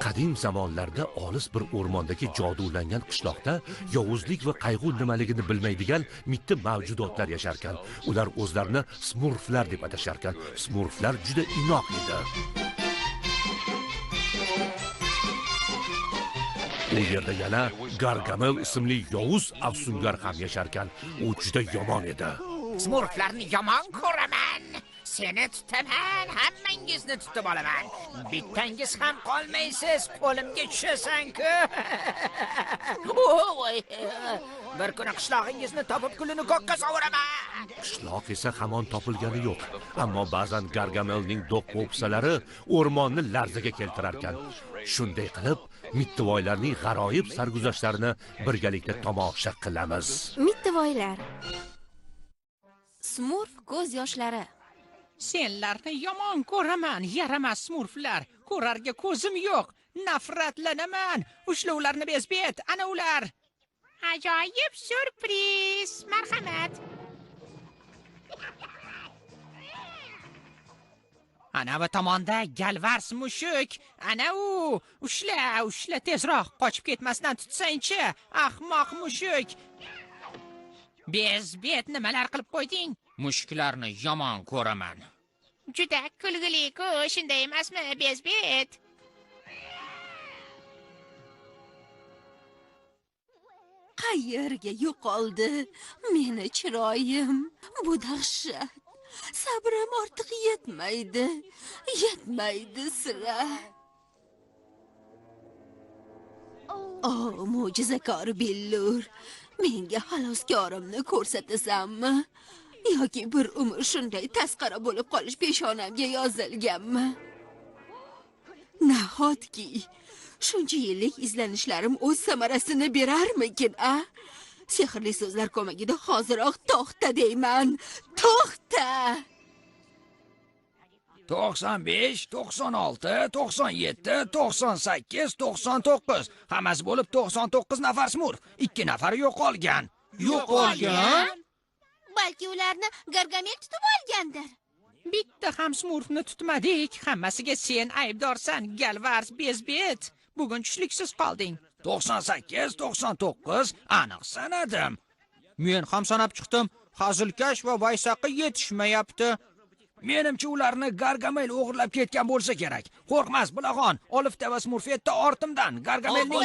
Qadim zamonlarda olis bir o'rmondagi jodulangan qishloqda yovuzlik va qayg'u nimaligini bilmaydigan mitti mavjudotlar yasharkan. Ular o'zlarini smurflar deb atasharkan. Smurflar juda inoq edi. U yerda yana Gargamel ismli yovuz afsungar ham yasharkan. U juda yomon edi. Smurflarni yomon ko'raman. Seni tutaman, hammangizni tutib olaman. Bittangiz ham qolmaysiz, qo'limga tushasan-ku. Bir kuni qishlog'ingizni topib kulini ko'kka sovuraman. Qishloq esa hamon topilgani yo'q. Ammo ba'zan Gargamelning do'q-po'pisalari o'rmonni larzaga keltirarkan. Shunday qilib, mittivoylarning g'aroyib sarguzashtlarini birgalikda tomosha qilamiz. Mittivoylar. Smurf ko'z yoshlari. Senlarni yomon ko'raman, yaramas smurflar. Ko'rarga ko'zim yo'q. Nafratlanaman. Ushlovlarni bezbet, ana ular. Ajoyib surpriz. Marhamat. Ana bu tomonda galvars mushuk. Ana u. Ushla tezroq. Qochib ketmasdan tutsang-chi, ahmoq mushuk. Bezbet nimalar qilib qo'yding? Mushuklarni yomon ko'raman. Juda kulgili-ku, shunday emasmi, bezbet? Qayerga yo'qoldi meni chiroyim? Bu dahshat. Sabrim ortiq yetmaydi sira. Mo'jizakor billur. Menga xaloskorimni ko'rsatasanmi? Yoki bir umr shunday tasqara bo'lib qolish peshonamga yozilganmi? Nahotki shuncha yillik izlanishlarim o'z samarasini berarmikin, a? Sehrli so'zlar ko'magida hoziroq to'xta deyman. To'xta! 95, 96, 97, 98, 99. Hammasi bo'lib 99 nafar smurf. 2 nafari yo'qolgan. Yo'qolgan? Balki ularni Gargamel tutib olgandir. Bitta ham smurfni tutmadik. Hammasiga sen aybdorsan, galvars bezbet. Bugun tushliksiz qolding. 98, 99 aniq sanadim. Men ham sanab chiqdim. Hazilkash va Vaysaqi yetishmayapti. Menimcha ularni Gargamel o'g'irlab ketgan bo'lsa kerak. Qo'rqmas bilag'on, Olifta va Smurfetta ortimdan. Gargamelning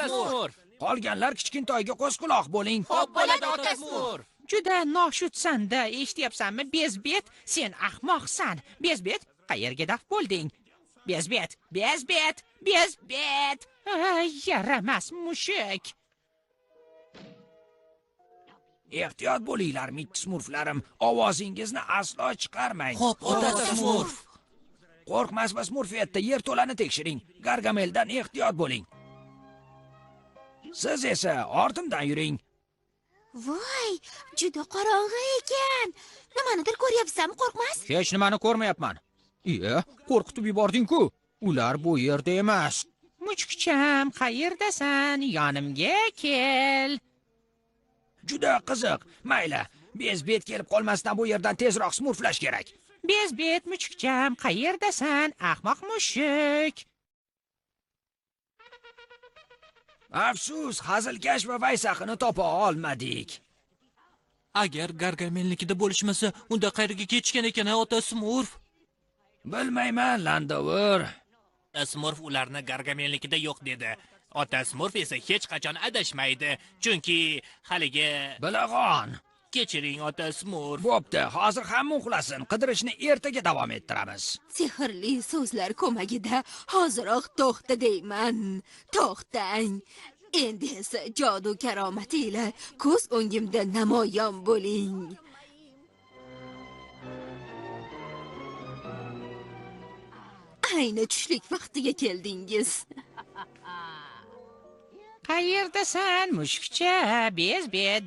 Smurf. Qolganlar kichkintoyga qo'squloq bo'ling. Xo'p bo'ladi, ota Smurf. Juda noshudsanda, eshityapsanmi, bezbet? Sen ahmoqsan. Bezbet, qayerga daf bo'lding? Bezbet. Yaramas mushuk. Ehtiyot bo'linglar, mitti smurflarim. Ovozingizni aslo chiqarmang. Xo'p, ota Smurf. Qo'rqmas va Smurfetta yerto'lani tekshiring. Gargameldan ehtiyot bo'ling. Siz esa ortimdan yuring. Voy, juda qorong'i ekan. Nimanidir ko'ryapsanmi, Qo'rqmas? Hech nimani ko'rmayapman. Qo'rqitib yubording-ku. Ular bu yerda emas. Muchukcham, qayerdasan? Yonimga kel. Juda qiziq. Mayli, bezbet kelib qolmasdan bu yerdan tezroq smurflash kerak. Bezbet, muchukcham, qayerdasan? Ahmoq mushuk. Afsus, Hazilkash va Vaysaqini topa olmadik. Agar Gargamelnikida bo'lishmasa, unda qayerga ketishgan ekan, ota Smurf? Bilmayman, Landovur. Smurf ularni Gargamelnikida yo'q dedi. Ota Smurf esa hech qachon adashmaydi, chunki haligi bilag'on. Kechiring, ota Smurf. Bo'pti, hozir hamma uxlasin. Qidirishni ertaga davom ettiramiz. Sehrli so'zlar ko'magida hoziroq to'xta deyman. To'xtang. Endi esa jodu karomati ila ko'z o'ngimda namoyon bo'ling. Ayni tushlik vaqtiga keldingiz. Qayerdasan, mushukcha? Bezbet.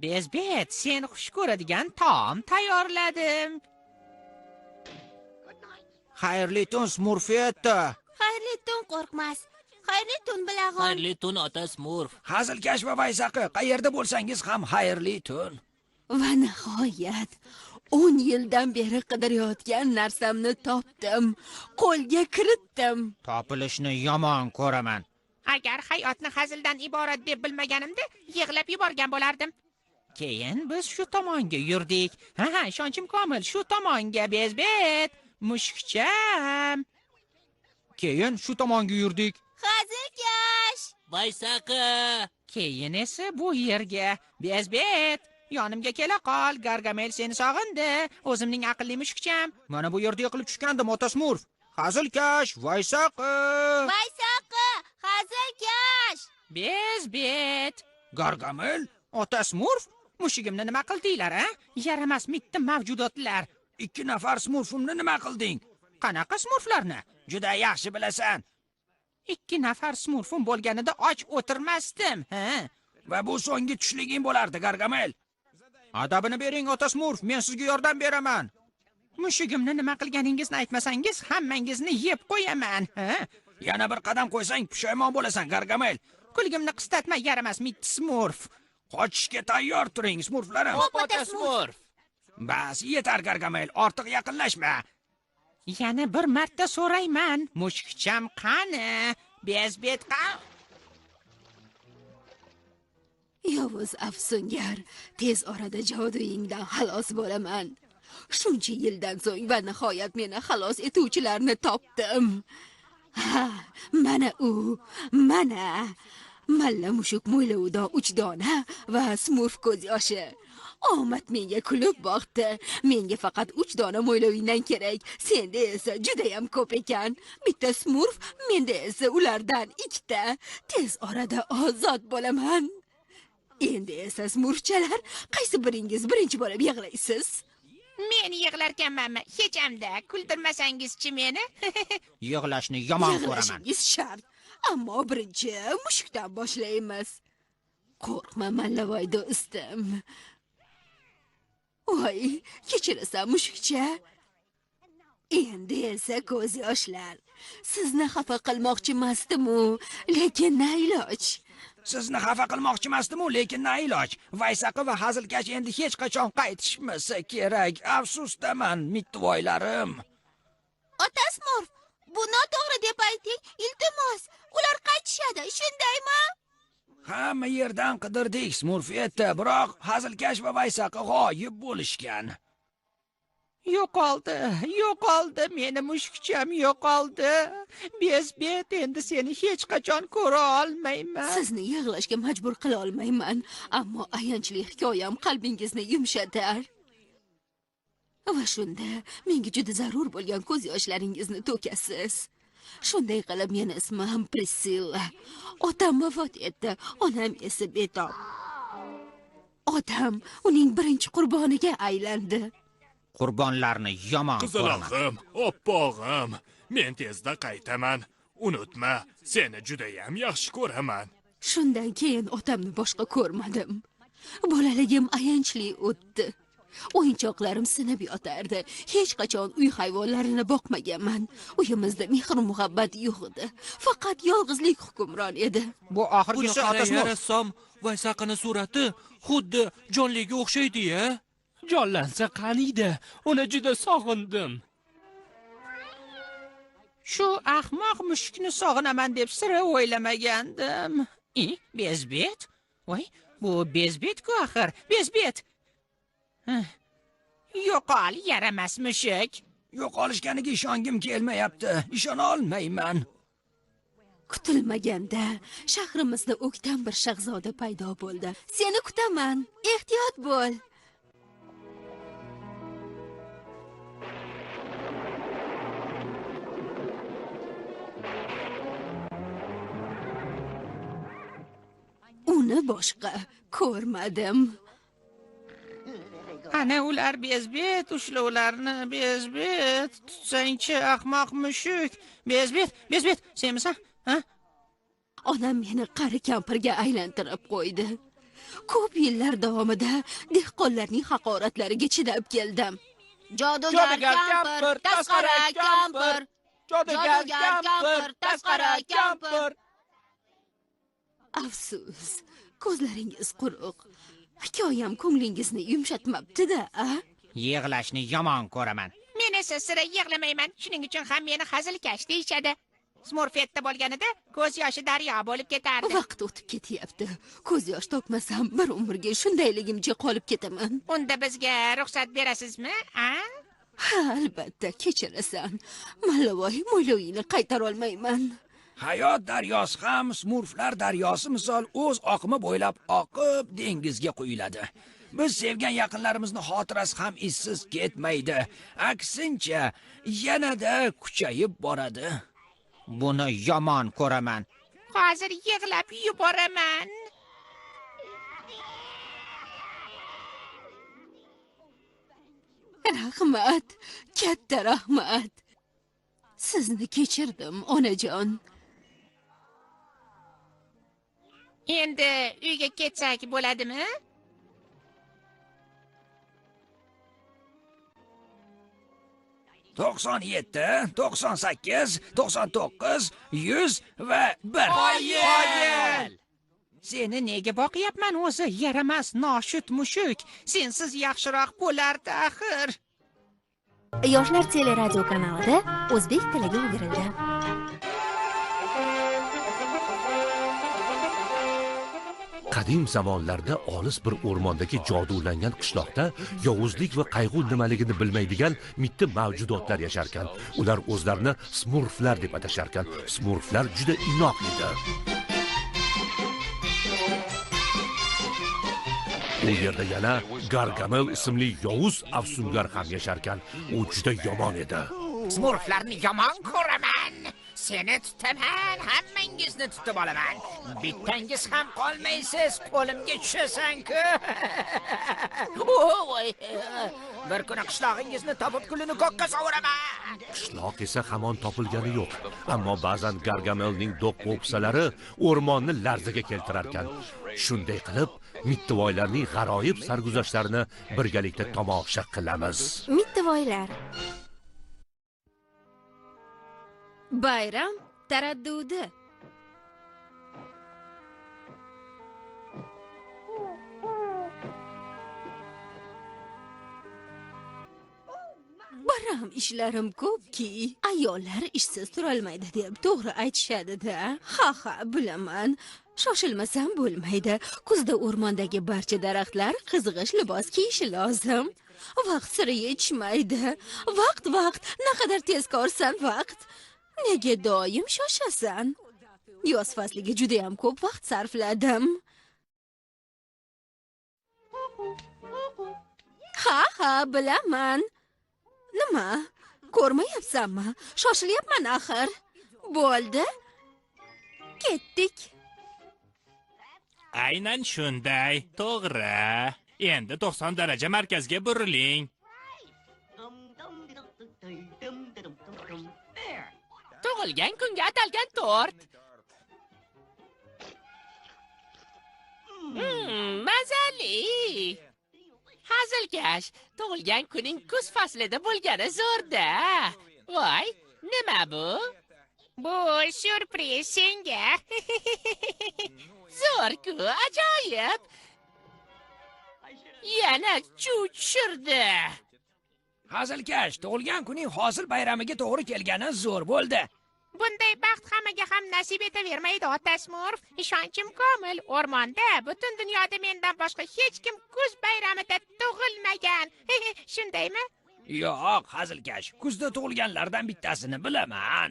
Bezbet, sen xush ko'radigan taom tayyorladim. Xayrli tun, Smurfetta. Xayrli tun, Qo'rqmas. Xayrli tun, bilag'on. Xayrli tun, ota Smurf. Hazilkash va Vaysaqi, qayerda bo'lsangiz ham xayrli tun. Va nihoyat 10 yildan beri qidirayotgan narsamni topdim. Qo'lga kiritdim. Topilishni yomon ko'raman. Agar hayotni hazildan iborat deb bilmaganimda, yig'lab yuborgan bo'lardim. Keyin biz shu tomonga yurdik. Ha, ishonchim komil, shu tomonga bezbet, mushukcham. Keyin shu tomonga yurdik. Hazilkash! Vaysaqi! Keyin esa bu yerga bezbet. Yonimga kela qol, Gargamel seni sog'indi. O'zimning aqlli mushukcham. Mana bu yerda yiqilib tushgandim, ota Smurf. Hazilkash, Vaysaqi! Vaysaqi, hazilkash! Bezbet. Gargamel, ota Smurf, Mushugimni nima qildinglar, ha? Yaramas mitti mavjudotlar. 2 nafar Smurfimni nima qilding? Qanaqa smurflarni? Juda yaxshi bilasan. 2 nafar smurfim bo'lganida och o'tirmasdim, ha? Va bu so'nggi tushliging bo'lardi, Gargamel. Adabini bering, ota Smurf, men sizga yordam beraman. Mushugimni nima qilganingizni aytmasangiz, hammangizni yeb qo'yaman, ha? Yana bir qadam qo'ysang, pushaymon bo'lasan, Gargamel. Kulgimni qistatma, yaramas mitti smurf. Qochishga tayyor turing, Smurflarim. Ota Smurf! Bas, yetar, Gargamel, ortiq yaqinlashma. Yana bir marta so'rayman, mushukcham qani? Bezbet qani? Yovuz afsungar, tez orada joduyingdan xalos bo'laman. Shuncha yildan so'ng va nihoyat meni xalos etuvchilarni topdim. Ha, mana u, mana. Malla mushuk mo'ylovida 3 dona va Smurf ko'z yoshi. Omad menga kulib boqdi. Menga faqat 3 dona mo'ylovingdan kerak. Senda esa juda ham ko'p ekan. Bitta Smurf, menda esa ulardan 2 ta. Tez orada ozod bo'laman. Endi esa Smurfchalar, qaysi biringiz birinchi bo'lib yig'laysiz? Men yig'larkanmanmi? Hech hamda kuldirmasangizchi meni? Yig'lashni yomon ko'raman. Yig'lashingiz shart. Ammo birinchi mushukdan boshlaymiz. Qo'rqma, mallavoy do'stim. Voy, kechirasan mushukcha. Endi esa ko'z yoshlar. Sizni xafa qilmoqchi emasdim-u, lekin na iloj. Sizni xafa qilmoqchi emasdim-u, lekin na iloj. Vaysaqi va Hazilkash endi hech qachon qaytishmasa kerak. Afsusdaman, mittivoylarim. Ota Smurf, bu noto'g'ri deb ayting, iltimos. Ular qaytishadi, shundaymi? Hamma yerdan qidirdik, Smurfetta, biroq Hazilkash va Vaysaqi g'oyib bo'lishgan. Yo'qoldi, meni mushukcham yo'qoldi. Bezbet, endi seni hech qachon ko'ra olmayman. Sizni yig'lashga majbur qila olmayman, ammo ayanchli hikoyam qalbingizni yumshatar. Va shunda menga juda zarur bo'lgan ko'z yoshlaringizni to'kasiz. Shunday qilib, meni ismim Priscilla. Otam vafot etdi, onam esa betob. Otam uning birinchi qurboniga aylandi. Qurbonlarni yomon ko'raman. Qizalog'im, oppog'im, men tezda qaytaman. Unutma, seni juda ham yaxshi ko'raman. Shundan keyin otamni boshqa ko'rmadim. Bolaligim ayanchli o'tdi. O'yinchoqlarim sinib yotardi. Hech qachon uy hayvonlarini boqmaganman. Uyimizda mehr-muhabbat yo'q edi. Faqat yolg'izlik hukmron edi. Bu oxirgisi ota Smurf. Rassom Vaysaqini surati xuddi jonliga o'xshaydi-ya. Jonlansa qaniydi? Uni juda sog'indim. Shu ahmoq mushukni sog'inaman deb sira o'ylamagandim. Bezbet? Voy, bu Bezbet-ku axir. Bezbet. Yo'qol, yaramas mushuk. Yo'qolishganiga ishongim kelmayapti. Ishona olmayman. Kutilmaganda shahrimizda o'ktam bir shahzoda paydo bo'ldi. Seni kutaman. Ehtiyot bo'l. Uni boshqa ko'rmadim. Ana ular Bezbet, ushla ularni Bezbet. Tutsangchi ahmoq mushuk. Bezbet, senmisan? Ha? Onam meni qari kampirga aylantirib qo'ydi. Ko'p yillar davomida dehqonlarning haqoratlariga chidab keldim. Jodugar kampir, tasqara kampir. Jodugar kampir, tasqara kampir. Afsus, ko'zlaringiz quruq. Hikoyam ko'nglingizni yumshatmabdi-da, a? Yig'lashni yomon ko'raman. Men esa sira yig'lamayman. Shuning uchun ham meni hazilkash deyishadi. Smurfetda bo'lganida ko'z yoshi daryo bo'lib ketardi. Vaqt o'tib ketyapti. Ko'z yosh to'kmasam bir umrga shundayligimcha qolib ketaman. Unda bizga ruxsat berasizmi? Ha, albatta kechirasan. Mallavoy mo'ylovingni qaytara olmayman. Hayot daryosi ham Smurflar daryosi misol o'z oqimi bo'ylab oqib dengizga quyiladi. Biz sevgan yaqinlarimizni xotirasi ham izsiz ketmaydi. Aksincha, yanada kuchayib boradi. buni yomon ko'raman. Hozir yig'lab yuboraman. Rahmat, katta rahmat. Sizni kechirdim, onajon. Endi uyga ketsak bo'ladimi? To'qson 98, 99, 100 va 1. Qoyil! Seni nega boqyapman o'zi? Yaramas noshud mushuk. Sensiz yaxshiroq bo'lardi axir. Yoshlar teleradio kanalida o'zbek tiliga o'girildi. Qadim zamonlarda olis bir o'rmondagi jodulangan qishloqda yovuzlik va qayg'u nimaligini bilmaydigan mitti mavjudotlar yasharkan. Ular o'zlarini Smurflar deb atasharkan. Smurflar juda inoq edi. U yerda yana Gargamel ismli yovuz afsungar ham yasharkan. U juda yomon edi. Smurflarni yomon ko'raman. Seni tutaman, hammangizni tutib olaman. Bittangiz ham qolmaysiz, qo'limga tushasan-ku. Voy! Bir kuni qishlog'ingizni topib kulini ko'kka sovuraman. Qishloq esa hamon topilgani yo'q. Ammo ba'zan Gargamelning do'q-po'pisalari o'rmonni larzaga keltirarkan. Shunday qilib, mittivoylarning g'aroyib sarguzashtlarini birgalikda tomosha qilamiz. Mittivoylar. Bayram taraddudi. Baram ishlarim ko'pki, ayollar ishsiz turolmaydi deb to'g'ri aytishadi-da. Ha, bilaman. Shoshilmasam bo'lmaydi. Kuzda o'rmondagi barcha daraxtlar qizg'ish libos kiyishi lozim. Vaqt sira yetishmaydi. Vaqt, naqadar tezkorsan vaqt. Nega doim shoshasan? Yoz fasliga juda ham ko'p vaqt sarfladim. Ha, bilaman. Nima? Ko'rmayapsanmi? Shoshilyapman axir. Bo'ldi. Ketdik. Aynan shunday, to'g'ri. Endi 90 daraja markazga buriling. Tug'ilgan kunga atalgan tort. Mazali. Hazilkash, tug'ilgan kuning kuz faslida bo'lgani zo'rda. Voy, nima bu? Bu syurpriz senga. Zo'r-ku, ajoyib. Yana chuv tushirdi. Hazilkash, tug'ilgan kuning hosil bayramiga to'g'ri kelgani zo'r bo'ldi. Bunday baxt hammaga ham nasib etavermaydi, ota Smurf. Ishonchim komil. O'rmonda butun dunyoda mendan boshqa hech kim kuz bayramida tug'ilmagan. Shundaymi? Yo'q, Hazilkash, kuzda tug'ilganlardan bittasini bilaman.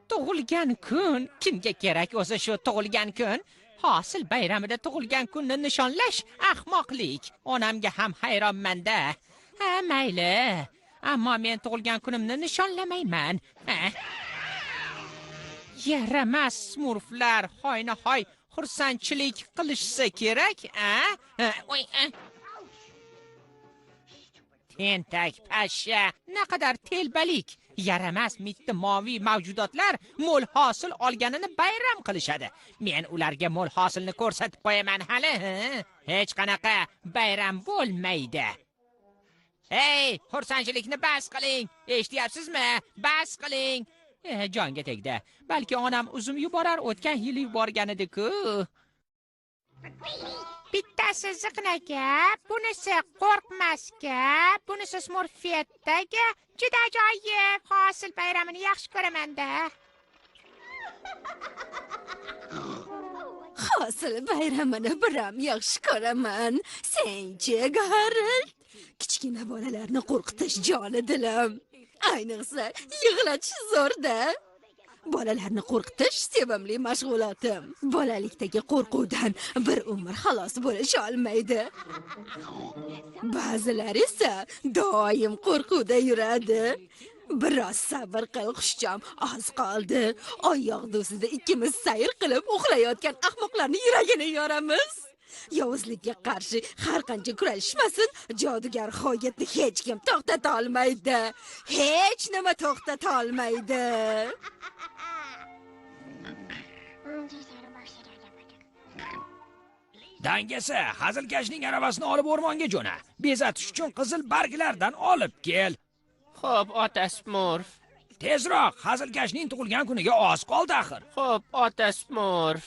Tug'ilgan kun kimga kerak o'zi shu tug'ilgan kun? Hosil bayramida tug'ilgan kunni nishonlash ahmoqlik. Onamga ham hayronman-da. Ha, mayli. Ammo men tug'ilgan kunimni nishonlamayman. Yaramas Smurflar hoynahoy xursandchilik qilishsa kerak, Tentak pashsha, naqadar telbalik. Yaramas mitti moviy mavjudotlar mo'l hosil olganini bayram qilishadi. Men ularga mo'l hosilni ko'rsatib qo'yaman hali. Hech qanaqa bayram bo'lmaydi. Hey, xursandchilikni bas qiling. Eshityapsizmi? Bas qiling. Jonga tegdi. Balki onam uzum yuborar, o'tgan yil yuborgan edi-ku. Bittasi ziqnaga, bunisi qo'rqmasga, bunisi smurfetdaga. Juda ajoyib. Hosil bayramini yaxshi ko'raman-da. Hosil bayramini biram yaxshi ko'raman. Senchi, Garald? Kichkina bolalarni qo'rqitish joni dilim. Ayniqsa, yig'latish zo'rda. Bolalarni qo'rqitish sevimli mashg'ulotim. Bolalikdagi qo'rquvdan bir umr xalos bo'lish olmaydi. Ba'zilar esa doim qo'rquvda yuradi. Biroz sabr qil, xushjam, oz qoldi. Oyoq do'sida ikkimiz sayr qilib uxlayotgan ahmoqlarni yuragini yoramiz. Yovuzlikka qarshi har qancha kurashmasin, jodugar Hoyatni hech kim to'xtata olmaydi. Hech nima to'xtata olmaydi. Dangasa, hazilkashning aravasini olib o'rmonga jo'na. Bezatish uchun qizil barglardan olib kel. Xo'p, ota Smurf. Tezroq, hazilkashning tug'ilgan kuniga oz qoldi axir. Xo'p, ota Smurf.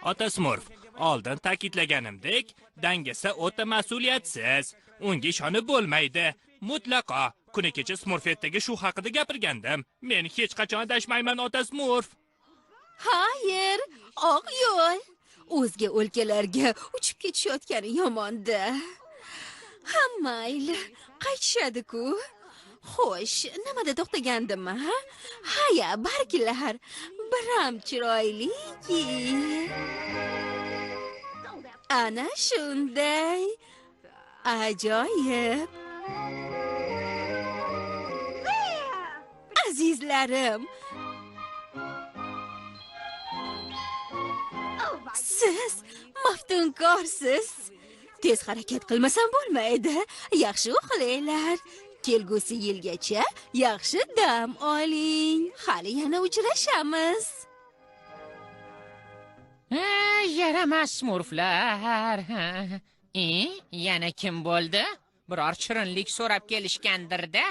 Ota Smurf, oldin ta'kidlaganimdek, dangasa o'ta mas'uliyatsiz. Unga ishonib bo'lmaydi. Mutlaqo kuni kecha Smurfetdagi shu haqida gapirgandim. Men hech qachon adashmayman, ota Smurf. Hayır, oq yo'l. O'zga o'lkalarga uchib ketishayotgani yomon-da. Mayli, qaytishadi-ku. Xo'sh, nimada to'xtagandim, ha? Haya, barglar. Biram chiroyliki. Ana shunday. Ajoyib. Azizlarim, siz maftunkorsiz. Tez harakat qilmasam bo'lmaydi. Yaxshi uxlanglar. Kelgusi yilgacha yaxshi dam oling. Hali yana uchrashamiz. Yaramas smurflar. Yana kim bo'ldi? Biror shirinlik so'rab kelishgandir-da.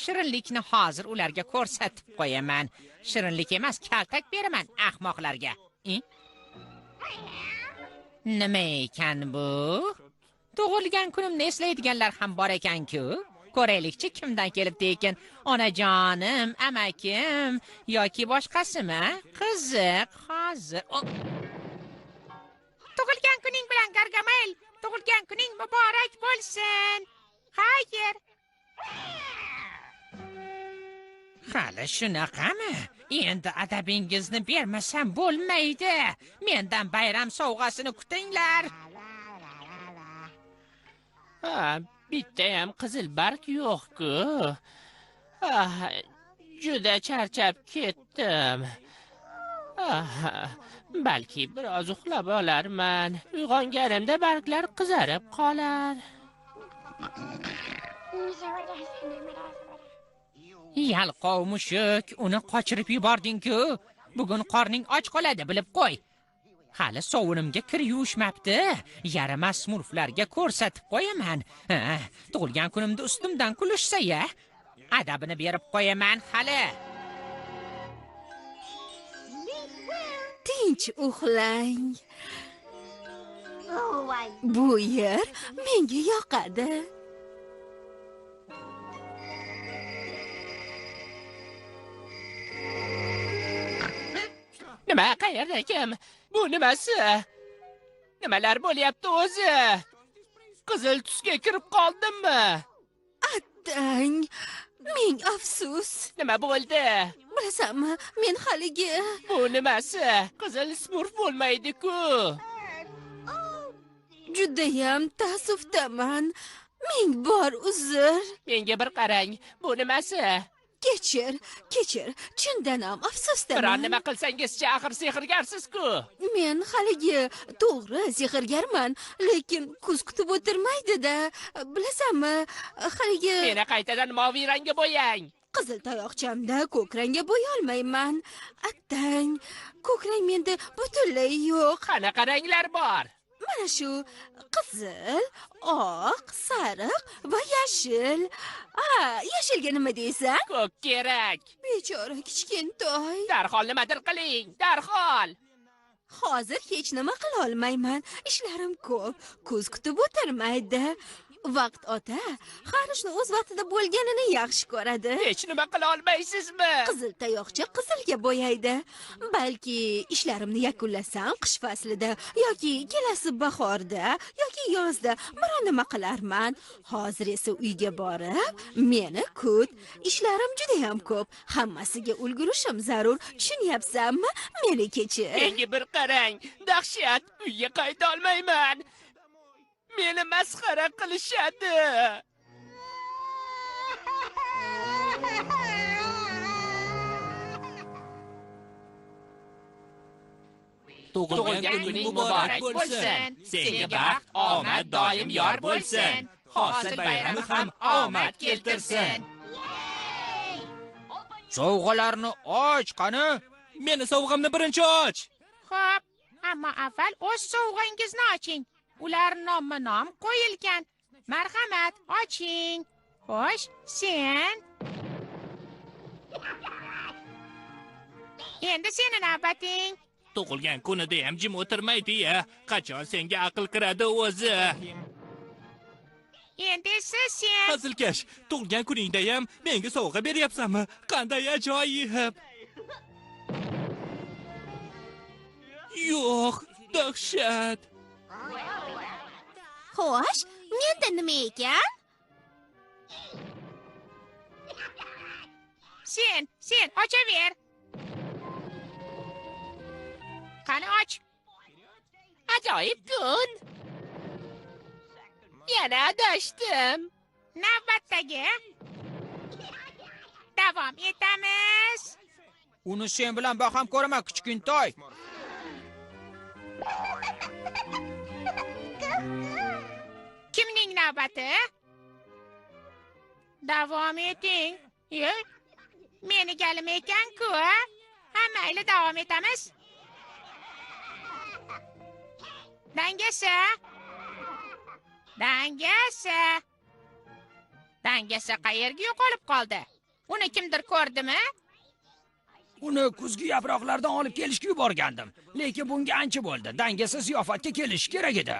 Shirinlikni hozir ularga ko'rsatib qo'yaman. Shirinlik emas, kaltak beraman ahmoqlarga. Nima ekan bu? Tug'ilgan kunimni eslaydiganlar ham bor ekan-ku. Ko'raylikchi kimdan kelibdi ekan? Onajonim, amakim yoki boshqasimi? Qiziq, hozir. Tug'ilgan kuning bilan Gargamel. Tug'ilgan kuning muborak bo'lsin. Xayr. Hali shunaqami? Endi adabingizni bermasam bo'lmaydi. Mendan bayram sovg'asini kutinglar. Bitta ham qizil barg yo'q-ku. Juda charchab ketdim. Balki biroz uxlab olarman. Uyg'onganimda barglar qizarib qolar. Yalqov mushuk, uni qochirib yubording-ku. Bugun qorning och qoladi, bilib qo'y. Hali sovunimga kir yuvishmabdi. Yaramas smurflarga ko'rsatib qo'yaman. Tug'ilgan kunimda ustimdan kulishsa-ya, adabini berib qo'yaman hali. Tinch uxlang. Bu yer menga yoqadi. Nima, qayerda kim? Bu nimasi? Nimalar bo'lyapti o'zi? Qizil tusga kirib qoldimmi? Attang, ming afsus. Nima bo'ldi? Bilasanmi, men haligi... Bu nimasi? Qizil smurf bo'lmaydi-ku. Judayam ta'sufdaman. Ming bor uzr. Menga bir qarang. Bu nimasi? Kechir. Chindan ham afsusdaman. Biron nima qilsangiz-chi, axir sehrgarsiz-ku. Men haligi to'g'ri sehrgarman, lekin kuz kutib o'tirmaydi-da. Bilasanmi, haligi... Meni qaytadan moviy rangga bo'yang. Qizil tayoqchamda ko'k rangga bo'ya olmayman. Attang, ko'k rang menda butunlay yo'q. Qanaqa ranglar bor? Mana shu qizil, oq, sariq va yashil. Yashilga nima deysan? Ko'k kerak. Bechora kichkintoy. Darhol nimadir qiling, darhol. Hozir hech nima qila olmayman. Ishlarim ko'p. Kuz kutib o'tirmaydi. Vaqt ota har ishni o'z vaqtida bo'lganini yaxshi ko'radi. Hech nima qila olmaysizmi? Qizil tayoqcha qizilga bo'yaydi. Balki ishlarimni yakunlasam qish faslida yoki kelasi bahorda yoki yozda biror nima qilarman. Hozir esa uyga borib, meni kut. Ishlarim juda ham ko'p. Hammasiga ulgurishim zarur. Tushunyapsanmi? Meni kechir. Menga bir qarang. Dahshat, uyga qayta olmayman. Meni masxara qilishadi. Tug'ilgan kuning muborak bo'lsin. Senga baxt, omad doim yor bo'lsin. Hosil bayrami ham omad keltirsin. Sovg'alarni och, qani? Meni sovg'amni birinchi och. Xo'p, ammo avval o'z sovg'angizni oching. Ular nomma-nom qo'yilgan. Marhamat, oching. Xo'sh, sen? Endi seni navbating. Tug'ilgan kunida ham jim o'tirmaydi-ya. Qachon senga aql kiradi o'zi? Endi esa sen. Hazilkash, tug'ilgan kuningda ham menga sovg'a beryapsanmi? Qanday ajoyib. Yo'q, dahshat. Xo'sh, menda nima ekan? Sen ochaver. Qani och. Ajoyib kun. Yana adashdim. Navbatdagi. Davom etamiz. Uni sen bilan baham ko'raman, kichkintoy. Kimning navbati? Davom eting. Meni galim ekan-ku. Ha, mayli, davom etamiz. Dangasa. Dangasa qayerga yo'qolib qoldi? Uni kimdir ko'rdimi? Uni kuzgi yaproqlardan olib kelishga yuborgandim. Lekin bunga ancha bo'ldi. Dangasa ziyofatga kelishi kerak edi.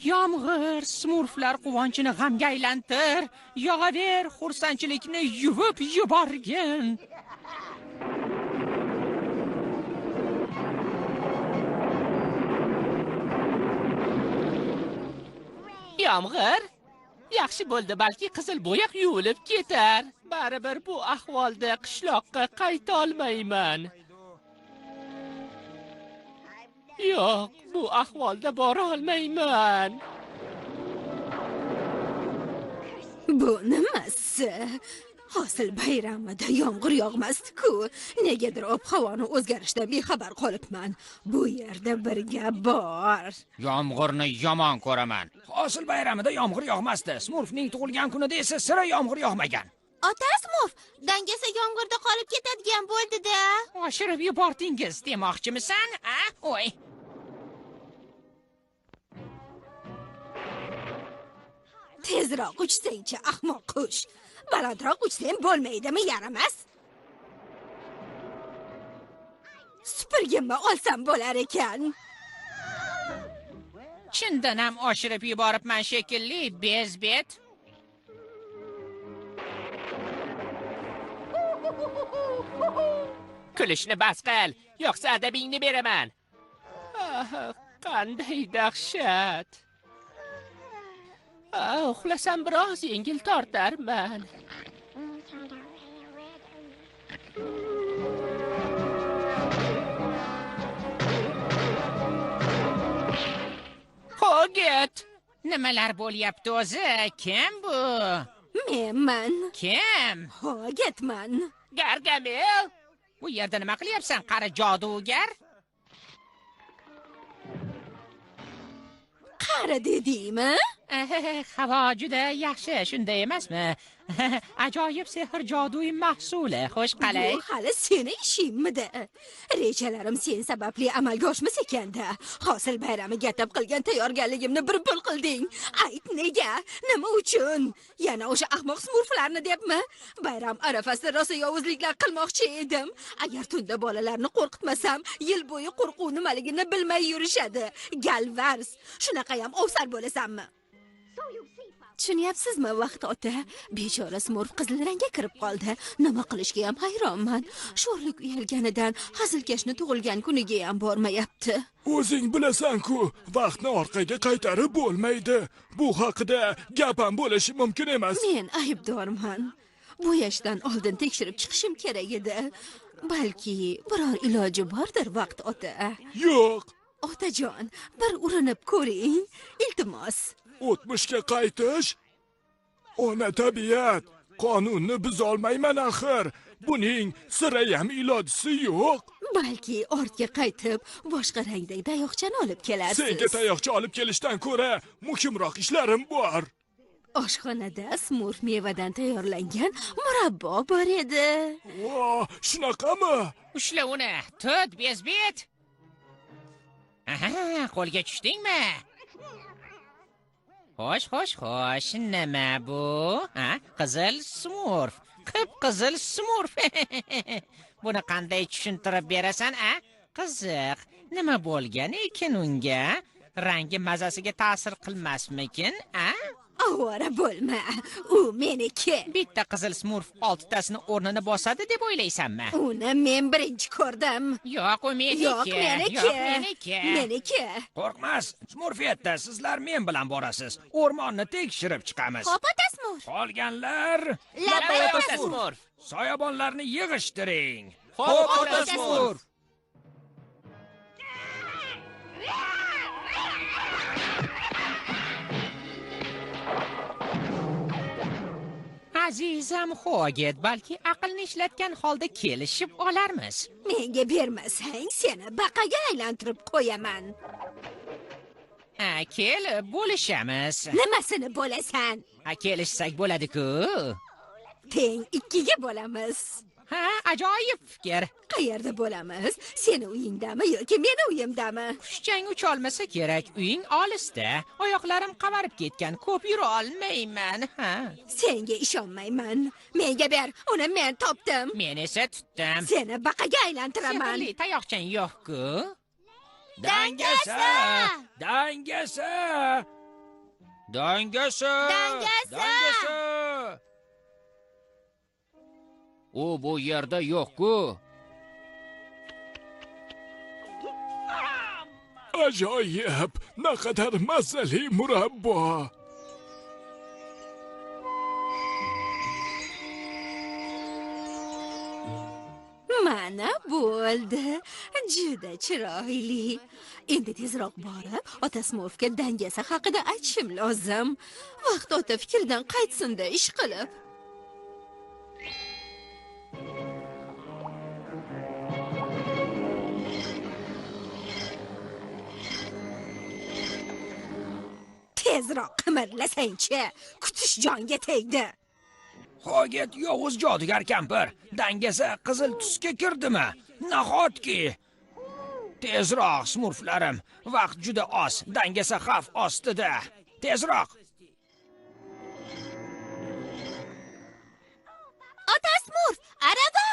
Yomg'ir, smurflar quvonchini g'amga aylantir. Yog'aver, xursandchilikni yuvib yuborgin. Yomg'ir, yaxshi bo'ldi, balki qizil bo'yoq yuvilib ketar. Baribir bu ahvolda qishloqqa qayta olmayman. Yo'q, bu ahvolda bora olmayman. Bu nimasi? Hosil bayramida yomg'ir yog'masdi-ku. Negadir ob-havoni o'zgarishidan bexabar qolibman. Bu yerda bir gap bor. Yomg'irni yomon ko'raman. Hosil bayramida yomg'ir yog'masdi. Smurfning tug'ilgan kunida esa sira yomg'ir yog'magan. Ota Smurf, dangasa yomg'irda qolib ketadigan bo'ldi-da. Oshirib yubordingiz demoqchimisan? O'y. Tezroq uchsang-chi, ahmoq qush. Balandroq uchsang bo'lmaydimi, yaramas? Supurgimni olsam bo'lar ekan. Chindan ham oshirib yuboribman shekilli, bezbet. Kulishni bas qil, yo'qsa adabingni beraman. Qanday dahshat. Uxlasam biroz yengil tortarman. Hoget! Nimalar bo'lyapti o'zi? Kim bu? Menman. Kim? Hogetman. Gargamel? Bu yerda nima qilyapsan, qari jodugar? Qara dedingmi? Havo juda yaxshi, shunday emasmi? Ajoyib sehr joduy mahsuli. Xo'sh, qalay? Bu hali seni ishingmidi? Rejalarim sen sababli amalga oshmas ekanda. Hosil bayramiga atab qilgan tayyorgarligimni bir pul qilding. Ayt nega? Nima uchun? Yana o'sha ahmoq smurflarni debmi? Bayram arafasida rosa yovuzliklar qilmoqchi edim. Agar tunda bolalarni qo'rqitmasam, yil bo'yi qo'rquv nimaligini bilmay yurishadi. Galvars, shunaqa ham ovsar bo'lasanmi? Tushunyapsizmi vaqt ota? Bechora smurf qizil rangga kirib qoldi. Nima qilishga ham hayronman. Sho'rlik uyalganidan hazilkashni tug'ilgan kuniga ham bormayapti. O'zing bilasan-ku, vaqtni orqaga qaytarib bo'lmaydi. Bu haqida gap ham bo'lishi mumkin emas. Men aybdorman. Bu yoshdan oldin tekshirib chiqishim kerak edi. Balki biror iloji bordir vaqt ota. Yo'q, Otajon, bir urinib ko'ring, iltimos. o'tmishga qaytish. Ona tabiat, qonunni buzolmayman axir. Buning sirayam ilojisi yo'q. Balki ortga qaytib, boshqa rangdagi tayoqchani olib kelasiz. Senga tayoqcha olib kelishdan ko'ra muhimroq ishlarim bor. Oshxonada smurf mevadan tayyorlangan murabbo bor edi. Vo, shunaqami? Ushla uni. Tut, bezbet. Aha, qo'lga tushdingmi? Xo'sh, nima bu? Ha, qizil smurf. Qip-qizil smurf. Buni qanday tushuntirib berasan, a? Qiziq. Nima bo'lgan ekan unga? Rangi mazasiga ta'sir qilmasmikin, a? Ovora bo'lma. U meniki. Bitta qizil smurf 6 tasini o'rnini bosadi deb o'ylaysanmi? Uni men birinchi ko'rdim. Yo'q, u meniki. Yo'q, meniki. Meniki. Qo'rqmas, Smurfetda sizlar men bilan borasiz. O'rmonni tekshirib chiqamiz. Hop, ota Smurf. Qolganlar Labay, ota Smurf. soyabonlarni yig'ishtiring. Hop, ota Smurf. Azizam Xoget, balki aqlni ishlatgan holda kelishib olarmiz. Menga bermasang, seni baqaga aylantirib qo'yaman. Kel, bo'lishamiz. Nimasini bo'lasan? Kelishsak bo'ladi-ku. Teng 2ga bo'lamiz. Ha, ajoyib fikr. Qayerda bo'lamiz? Seni uyingdami yoki meni uyimdami? Xushchang ucha olmasa kerak. Uying olisda. Oyoqlarim qavarib ketgan. Ko'p yura olmayman. Ha. Senga ishonmayman. Menga ber, uni men topdim. Men esa tutdim. Seni baqaga aylantiraman. Sehrli tayoqchang yo'q-ku. Dangasa! Dangasa! Dangasa! Dangasa! U bu yerda yo'q-ku. Ajoyib, naqadar mazali murabbo. Mana bo'ldi. Juda chiroyli. Endi tezroq borib, ota Smurfga dangasa haqida aytishim lozim. Vaqt ota fikrdan qaytsin-da ish qilib. Tezroq qimirlasang-chi, kutish jonga tegdi. Xoget yovuz jodugar kampir. Dangasa qizil tusga kirdimi? Nahotki. Tezroq, smurflarim. Vaqt juda oz. Dangasa xavf ostida. Tezroq. Ota Smurf, araba!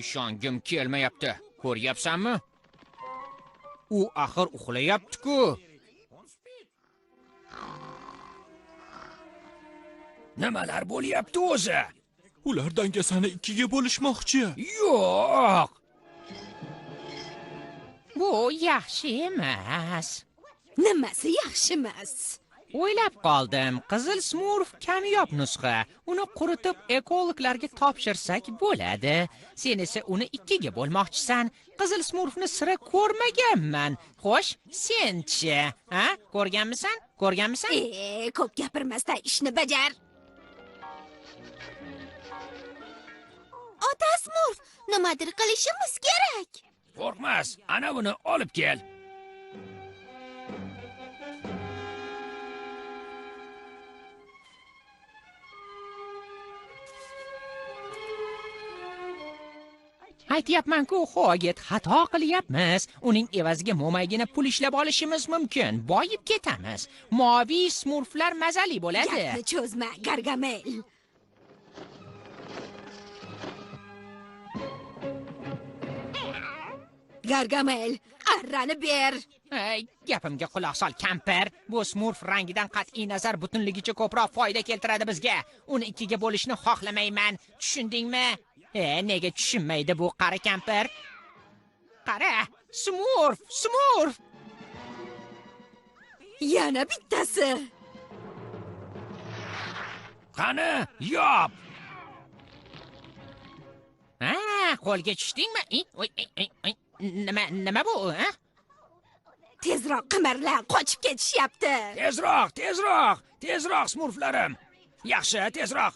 Ishongim kelmayapti. Ko'ryapsanmi? U axir uxlayapti-ku. Nimalar bo'lyapti o'zi? Ular dangasani 2ga bo'lishmoqchi. Yo'q. Bu yaxshi emas. Nimasi yaxshi emas? O'ylab qoldim. Qizil smurf kamyob nusxa. Uni quritib ekologlarga topshirsak bo'ladi. Sen esa uni 2ga bo'lmoqchisan. Qizil smurfni sira ko'rmaganman. Xo'sh, sen-chi? Ha? Ko'rganmisan? Ko'p gapirmasdan ishni bajar. Ota Smurf, nimadir qilishimiz kerak. Qo'rqmas, ana buni olib kel. aytyapman-ku, Hoget, xato qilyapmiz. Uning evaziga mo'maygina pul ishlab olishimiz mumkin. Boyib ketamiz. Moviy smurflar mazali bo'ladi. Gapni cho'zma, Gargamel. Gargamel, arrani ber. Ey, gapimga quloq sol, kampir. Bu smurf rangidan qat'iy nazar butunligicha ko'proq foyda keltiradi bizga. Uni ikkiga bo'lishni xohlamayman. Tushundingmi? Nega tushunmaydi bu qari kampir? Qara, smurf. Yana bittasi. Qani, yop. Qo'lga tushdingmi? Nima bu, ha? Tezroq qimirla, qochib ketishyapti. Tezroq smurflarim. Yaxshi, tezroq.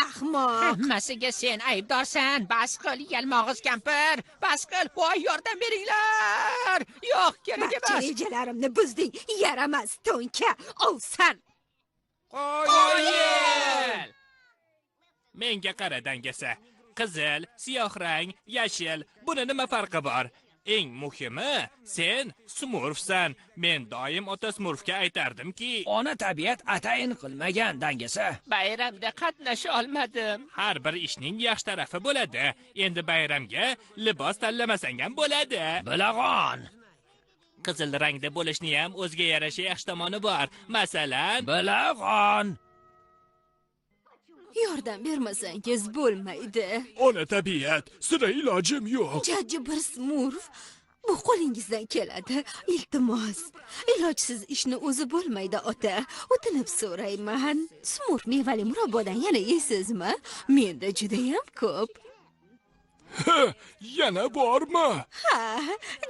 Ahmoq. Hammasiga sen aybdorsan. Bas qil, yalmog'iz kampir. Bas qil, voy yordam beringlar. Yo'q, kerak Barcha emas. rejalarimni buzding. Yaramas to'nka. Ovsan. Qo'yil! Menga qara dangasa. Qizil, siyoh rang, yashil, buni nima farqi bor? Eng muhimi, sen smurfsan. Men doim ota smurfga aytardimki, Ona tabiat atayin qilmagan dangasa. bayramda qatnasha olmadim. Har bir ishning yaxshi tarafi bo'ladi. Endi bayramga libos tanlamasang ham bo'ladi. Bilag'on. Qizil rangda bo'lishni ham o'ziga yarasha yaxshi tomoni bor. Masalan, Bilag'on. Yordam bermasangiz bo'lmaydi. Ona tabiat, sira ilojim yo'q. Jajji bir smurf. Bu qo'lingizdan keladi. Iltimos. Ilojsiz ishni o'zi bo'lmaydi, ota. O'tinib so'rayman. Smurf mevali murabbodan yana yeysizmi? Menda juda ham ko'p. Yana bormi? Ha,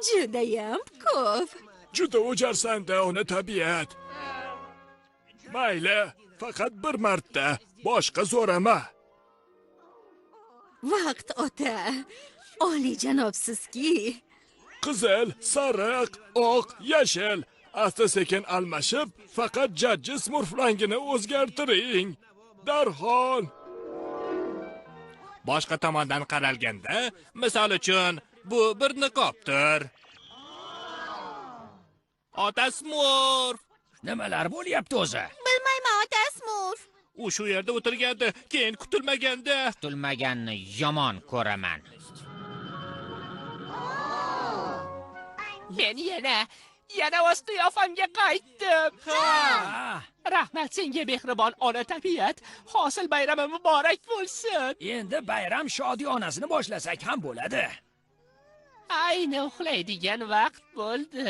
juda ham ko'p. Juda o'jarsan-da, ona tabiat. Mayli, faqat bir marta, boshqa so'rama. Vaqt, ota. Oliy janobsizki. Qizil, sariq, oq, yashil. Asta-sekin almashib, faqat jajji smurf rangini o'zgartiring. Darhol. boshqa tomondan qaralganda, misol uchun, bu bir niqobdir. Ota smurf! Nimalar bo'lyapti o'zi? Bilmayman, ota smurf. U shu yerda o'tirgandi, keyin kutilmaganda. Kutilmaganni yomon ko'raman. Men yana o'z qiyofamga qaytdim. Rahmat senga mehribon ona tabiat. Hosil bayrami muborak bo'lsin. Endi bayram shodiyonasini boshlasak ham bo'ladi. Ayni uxlaydigan vaqt bo'ldi.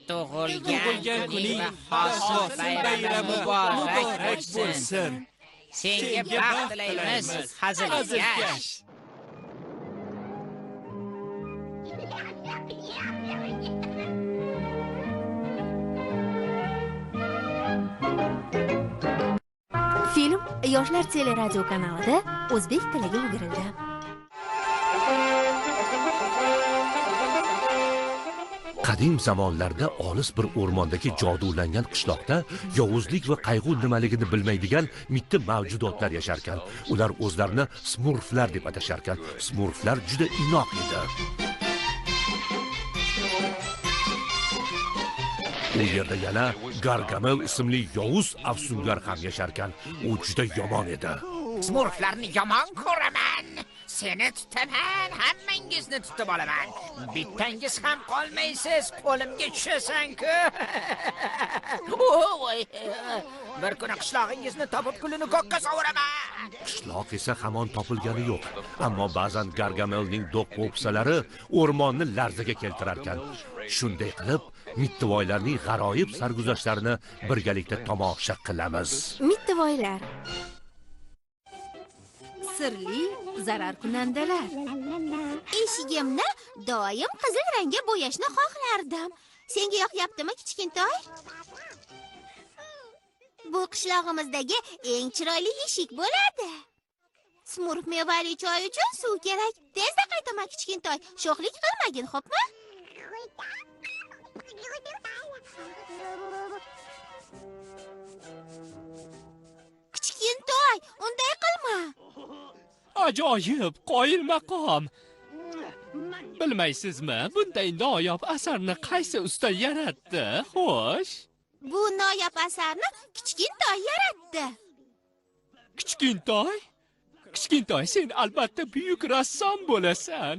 Tug'ilgan kuning va hosil bayrami muborak bo'lsin. Senga baxt tilaymiz, hazilkash. Film Yoshlar teleradio kanalida o'zbek tiliga o'girildi. Qadim zamonlarda olis bir o'rmondagi jodulangan qishloqda yovuzlik va qayg'u nimaligini bilmaydigan mitti mavjudotlar yasharkan. Ular o'zlarini smurflar deb atasharkan. Smurflar juda inoq edi. U yerda yana Gargamel ismli yovuz afsungar ham yasharkan. U juda yomon edi. Smurflarni yomon ko'raman. Seni tutaman, hammangizni tutib olaman. Bittangiz ham qolmaysiz, qo'limga tushasan-ku. Bir kuni qishlog'ingizni topib kulini ko'kka sovuraman. Qishloq esa hamon topilgani yo'q. Ammo ba'zan Gargamelning do'q-po'pisalari o'rmonni larzaga keltirarkan. Shunday qilib, mittivoylarning g'aroyib sarguzashtlarini birgalikda tomosha qilamiz. Mittivoylar. Sirli zarar kunandalar. Eshigimni doim qizil rangga bo'yashni xohlardim. Senga yoqyaptimi, kichkintoy? Bu qishlog'imizdagi eng chiroyli eshik bo'ladi. Smurf mevali choy uchun suv kerak. Tezda qaytaman, kichkintoy. Sho'xlik qilmagin, xo'pmi? Ajoyib, qoyil maqom. Bilmaysizmi, bunday noyob asarni qaysi usta yaratdi? Xo'sh, Bu noyob asarni Kichkintoy yaratdi. Kichkintoy? Kichkintoy, sen albatta buyuk rassom bo'lasan.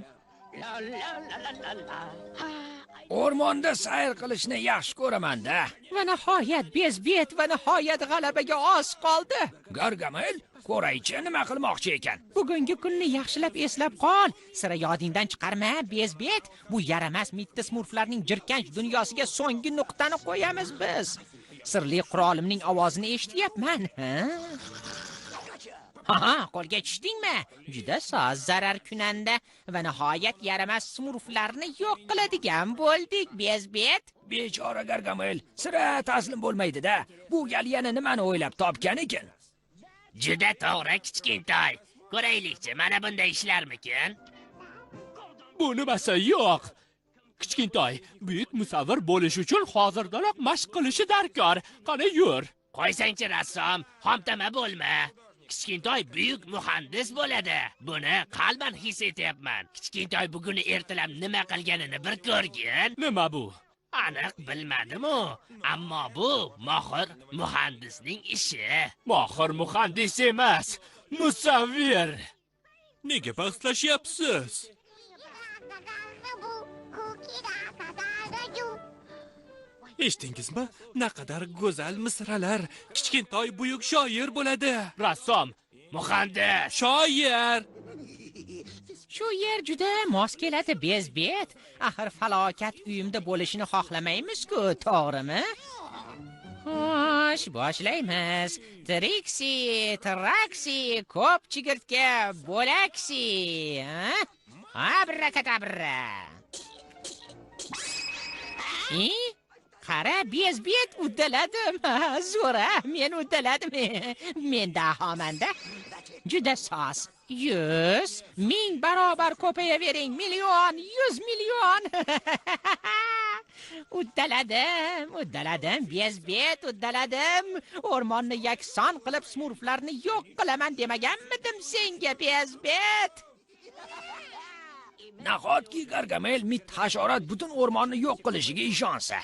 O'rmonda sayr qilishni yaxshi ko'raman-da. Va nihoyat bezbet va nihoyat g'alabaga oz qoldi. Gargamel, ko'raychi nima qilmoqchi ekan? Bugungi kunni yaxshilab eslab qol. Sira yodingdan chiqarma, bezbet. Bu yaramas mitti smurflarning jirkanch dunyosiga so'nggi nuqtani qo'yamiz biz. Sirli qurolimning ovozini eshityapman, ha? Aha, qo'lga tushdingmi? Juda soz zarar kunanda va nihoyat yaramas smurflarni yo'q qiladigan bo'ldik, bezbet. Bechora Gargamel, sira taslim bo'lmaydi-da. Bu gal yana nimani o'ylab topgan ekan? Juda to'g'ri, Kichkintoy. Ko'raylikchi, mana bunday ishlarmikin? Bu nimasi yo'q. Kichkintoy, buyuk musavvir bo'lish uchun hozirdanoq mashq qilishi darkor. Qani yur. Qo'ysangchi rassom, xomtama bo'lma. Kichkintoy buyuk muhandis bo'ladi. Buni qalban his etyapman. Kichkintoy bugun ertalab nima qilganini bir ko'rgin. Nima bu? Aniq bilmadim-u, ammo bu mohir muhandisning ishi. Mohir muhandis emas, musavvir. Nega bahslashyapsiz? Eshitdingizmi? Naqadar go'zal misralar. Kichkintoy buyuk shoir bo'ladi. Rassom, Muhandis, shoir. Shu yer juda mos keladi, bezbet. Axir falokat uyimda bo'lishini xohlamaymiz-ku, to'g'rimi? Xo'sh, boshlaymiz. Triksi, traksi, ko'p chigirtka, bo'laksi. Abrakadabra. Qara, bezbet uddaladim. Zo'ra, men uddaladim. Men dahoman-da. Juda soz. 100 1000 barobar ko'payavering. Million, 100 million. Uddaladim, bezbet, uddaladim. O'rmonni yakson qilib smurflarni yo'q qilaman demaganmidim senga, bezbet? Nahotki Gargamel mit hasharot butun o'rmonni yo'q qilishiga ishonsa.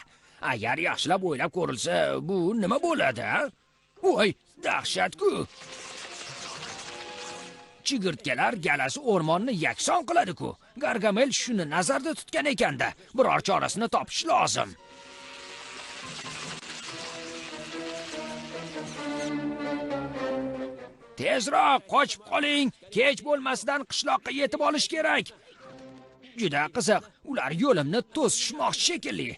Agar yaxshilab o'ylab ko'rilsa, bu nima bo'ladi? Voy, dahshat-ku. Chigirtkalar galasi o'rmonni yakson qiladi-ku. Gargamel shuni nazarda tutgan ekanda, biror chorasini topish lozim. Tezroq qochib qoling, kech bo'lmasdan qishloqqa yetib olish kerak. Juda qiziq, ular yo'limni to'sishmoqchi shekilli.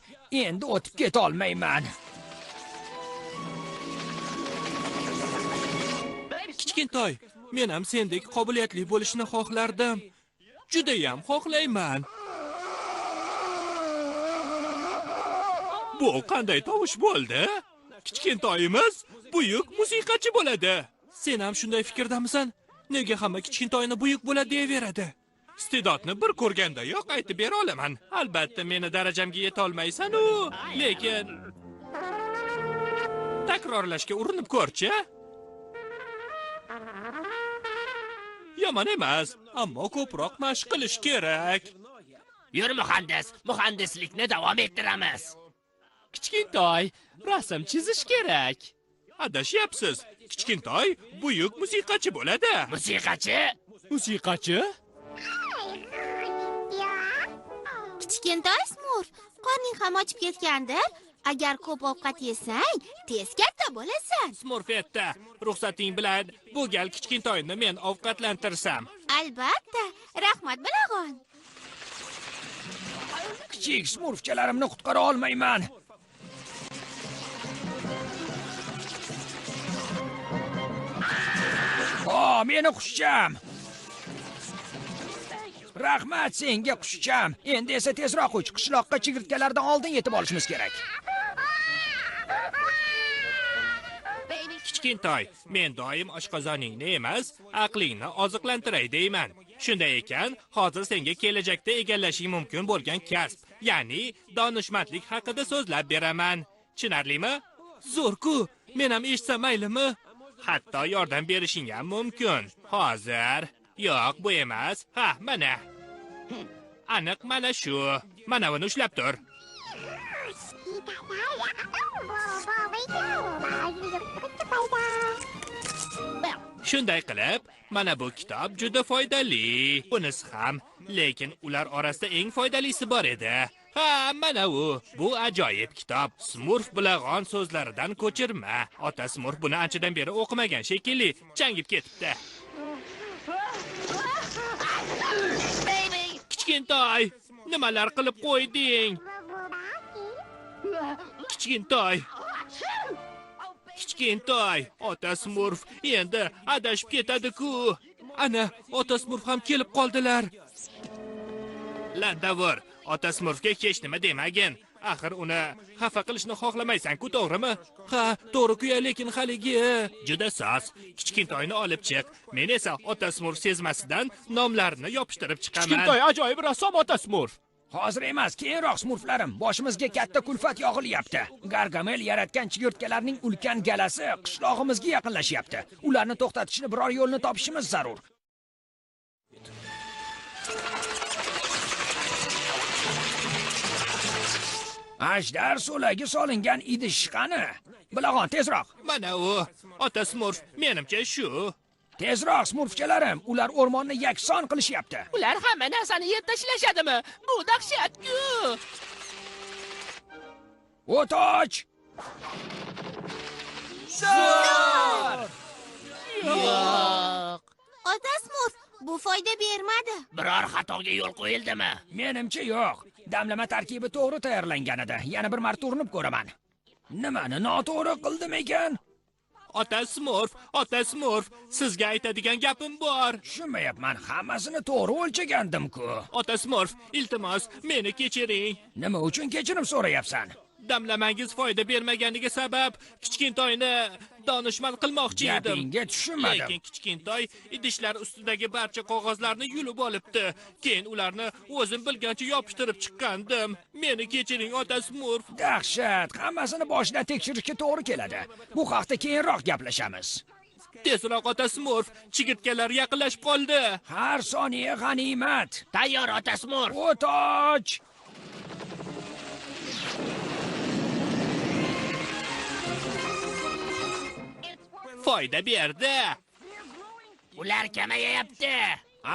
Endi o'tib keta olmayman. Kichkintoy, men ham sendek qobiliyatli bo'lishni xohlardim. Juda ham xohlayman. Bu qanday tovush bo'ldi? Kichkintoyimiz buyuk musiqachi bo'ladi. Sen ham shunday fikrdamisan? Nega hamma kichkintoyni buyuk bo'ladi deyaveradi? Iste'dodni bir ko'rgandayoq aytib bera olaman. Albatta meni darajamga yeta olmaysan-u, lekin takrorlashga urinib ko'rchi. Yomon emas, ammo ko'proq mashq qilish kerak. yur muhandis, muhandislikni davom ettiramiz. Kichkintoy, rasm chizish kerak. Adashyapsiz. Kichkintoy buyuk musiqachi bo'ladi. Musiqachi? Musiqachi? Kichkintoy smurf, qorning ham ochib ketgandir. Agar ko'p ovqat yesang, tez katta bo'lasan. Smurfetta, ruxsating bilan bu gal kichkintoyni men ovqatlantirsam. Albatta, rahmat bilag'on. Kichik smurfchalarimni qutqara olmayman. Meni qushcham. Rahmat senga qushcham. Endi esa tezroq uch, qishloqqa chigirtkalardan oldin yetib olishimiz kerak. Kichkintoy, men doim oshqozoningni emas, aqlingni oziqlantiray deyman. Shunday ekan, hozir senga kelajakda egallashing mumkin bo'lgan kasb, ya'ni donishmandlik haqida so'zlab beraman. Tushunarlimi? Zo'r-ku, men ham eshitsam maylimi? Hatto yordam berishing ham mumkin. Hozir Yo'q, bu emas. Ha, mana. Aniq mana shu. Mana buni ushlab tur. Shunday qilib, mana bu kitob juda foydali. Bunisi ham, lekin ular orasida eng foydalisi bor edi. Ha, mana u. Bu ajoyib kitob. Smurf bilag'on so'zlaridan ko'chirma. Ota Smurf buni anchadan beri o'qimagan shekilli, changib ketibdi. Kichkintoy, nimalar qilib qo'yding? Kichkintoy. Kichkintoy, ota Smurf endi adashib ketadi-ku. Ana, ota Smurf ham kelib qoldilar. Landavur, ota Smurfga hech nima demagin. Axir uni xafa qilishni xohlamaysan-ku, to'g'rimi? Ha, to'g'ri-ku, lekin haligi juda soz. Kichkintoyni olib chiq. Men esa ota Smurf sezmasidan nomlarini yopishtirib chiqaman. Kichkintoy ajoyib rassom ota Smurf. Hozir emas, keyinroq Smurflarim. Boshimizga katta kulfat yog'ilyapti. Gargamel yaratgan chigirtkalarning ulkan galasi qishlog'imizga yaqinlashyapti. Ularni to'xtatishni biror yo'lni topishimiz zarur. Ajdar so'lagi solingan idish qani? Bilag'on, tezroq. Mana u, ota Smurf, menimcha shu. Tezroq, Smurfchalarim, ular o'rmonni yakson qilishyapti. Ular hamma narsani yeb tashlashadimi? Bu dahshat-ku. O'toch! Yo'q. Ota Smurf, bu foyda bermadi. Biror xatoga yo'l qo'yildimi? Menimcha yo'q. Damlama tarkibi to'g'ri tayyorlangan edi. Yana bir marta urinib ko'raman. Nimani noto'g'ri qildim ekan? Ota Smurf, sizga aytadigan gapim bor. Tushunmayapman, hammasini to'g'ri o'lchagandim-ku. Ota Smurf, iltimos, meni kechiring. Nima uchun kechirim so'rayapsan? Damlamangiz foyda bermaganiga sabab kichkintoyni donishmand qilmoqchi edim. Gapingga tushunmadim. Lekin kichkintoy idishlar ustidagi barcha qog'ozlarni yulib olibdi. Keyin ularni o'zim bilgancha yopishtirib chiqqandim. Meni kechiring, ota Smurf. Dahshat, hammasini boshidan tekshirishga to'g'ri keladi. Bu haqda keyinroq gaplashamiz. Tezroq, ota Smurf, chigirtkalar yaqinlashib qoldi. Har soniya g'animat. Tayyor, ota Smurf. O'toch! Foyda berdi. Ular kamayapti.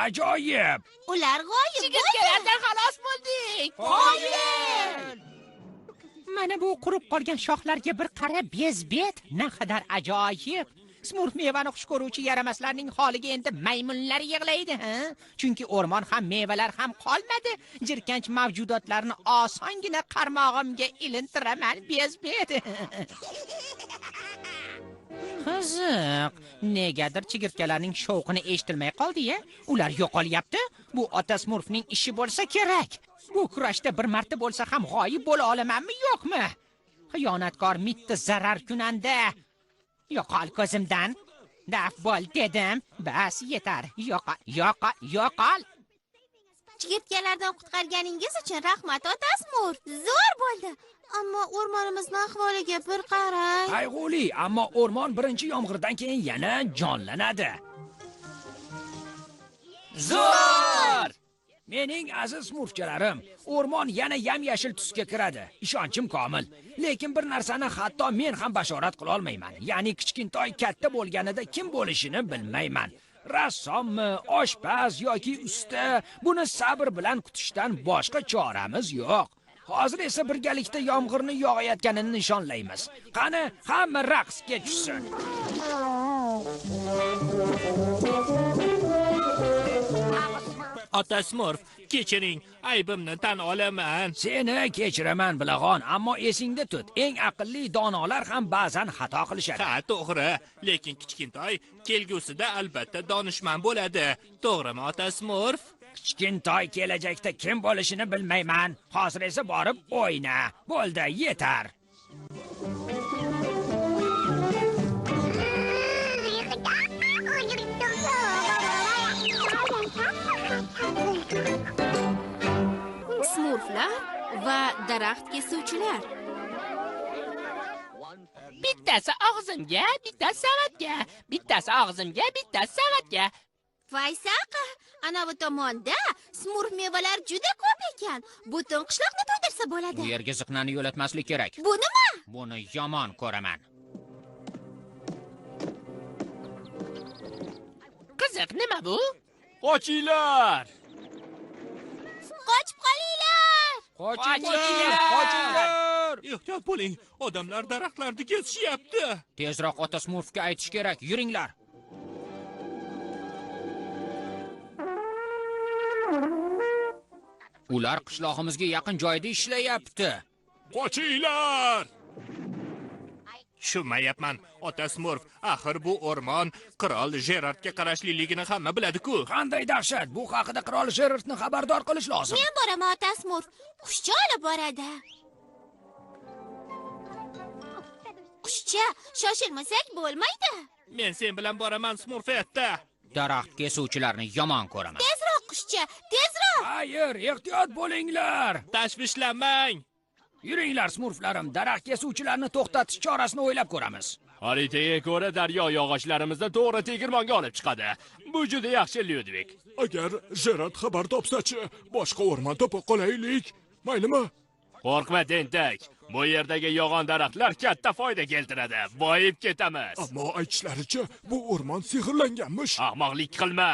Ajoyib. Ular g'oyib. Chigirtkalardan xalos bo'ldik. Qoyil! Mana bu qurib qolgan shoxlarga bir qara, bezbet, naqadar ajoyib. Smurf mevani xush ko'ruvchi yaramaslarning holiga endi maymunlar yig'laydi, ha? Chunki o'rmon ham mevalar ham qolmadi. Jirkanch mavjudotlarni osongina qarmog'imga ilintiraman, bezbet. Qiziq, negadir chigirtkalarning shovqini eshitilmay qoldi-ya? Ular yo'qolyapti. Bu ota Smurfning ishi bo'lsa kerak. Bu kurashda bir marta bo'lsa ham g'oyib bo'la olamanmi, yo'qmi? Xiyonatkor mitti zarar kunanda. Yo'qol ko'zimdan. Daf bo'l dedim. Bas, yetar. Yo'qol. Chigirtkalardan qutqarganingiz uchun rahmat, ota Smurf. Zo'r bo'ldi. Ammo o'rmonimizning ahvoliga bir qarang. Qayg'uli, ammo o'rmon birinchi yomg'irdan keyin yana jonlanadi. Zo'r! Mening aziz Smurfchalarim, o'rmon yana yam-yashil tusga kiradi. Ishonchim komil. Lekin bir narsani hatto men ham bashorat qila olmayman. Ya'ni kichkintoy katta bo'lganida kim bo'lishini bilmayman. Rassommi, oshpaz yoki usta, buni sabr bilan kutishdan boshqa choramiz yo'q. Hozir esa birgalikda yomg'irni yog'ayotganini nishonlaymiz. Qani, hamma raqsga tushsin. Ota Smurf, kechiring, aybimni tan olaman. Seni kechiraman, bilag'on, ammo esingda tut. Eng aqlli donolar ham ba'zan xato qilishadi. Ha, to'g'ri, lekin kichkintoy kelgusida albatta donishmand bo'ladi. To'g'rimi, ota Smurf? Kichkintoy kelajakda kim bo'lishini bilmayman. Hozir esa borib o'yna. Bo'ldi, yetar. Smurflar va daraxt kesuvchilar. Bittasi og'zimga, bittasi savatga, bittasi og'zimga, bittasi savatga. Vaysaqa, ana bu tomonda smurf mevalar juda ko'p ekan. Butun qishloqni to'ydirsa bo'ladi. Bu yerga ziqnani yo'latmaslik kerak. Bu nima? Buni yomon ko'raman. Qiziq, nima bu? Qochinglar! Qochib qolinglar! Qochinglar! Ehtiyot bo'ling, odamlar daraxtlarni kesishyapti. Tezroq ota Smurfga aytish kerak. Yuringlar. Ular qishlog'imizga yaqin joyda ishlayapti. Qochinglar! Tushunmayapman, ota Smurf. Axir bu o'rmon qirol Jerardga qarashliligini hamma biladi-ku. Qanday dahshat! Bu haqida qirol Jerardni xabardor qilish lozim. Men boraman, ota smurf. Qushcha olib boradi. Qushcha, shoshilmasak bo'lmaydi. Men sen bilan boraman, Smurfetta. Daraxt kesuvchilarni yomon ko'raman. Tezroq qushcha, tezroq! Hayır, ehtiyot bo'linglar. Tashvishlanmang. Yuringlar, smurflarim, daraxt kesuvchilarni to'xtatish chorasini o'ylab ko'ramiz. Xaritaga ko'ra daryo yog'ochlarimizda to'g'ri tegirmonga olib chiqadi. Bu juda yaxshi, Lyudvik. Agar Jerard xabar topsa-chi, boshqa o'rmon topa qolaylik. Maylimi? Qo'rqma, tentak. Bu yerdagi yog'on daraxtlar katta foyda keltiradi. Boyib ketamiz. Ammo aytishlaricha, bu o'rmon sehrlanganmish. Ahmoqlik qilma.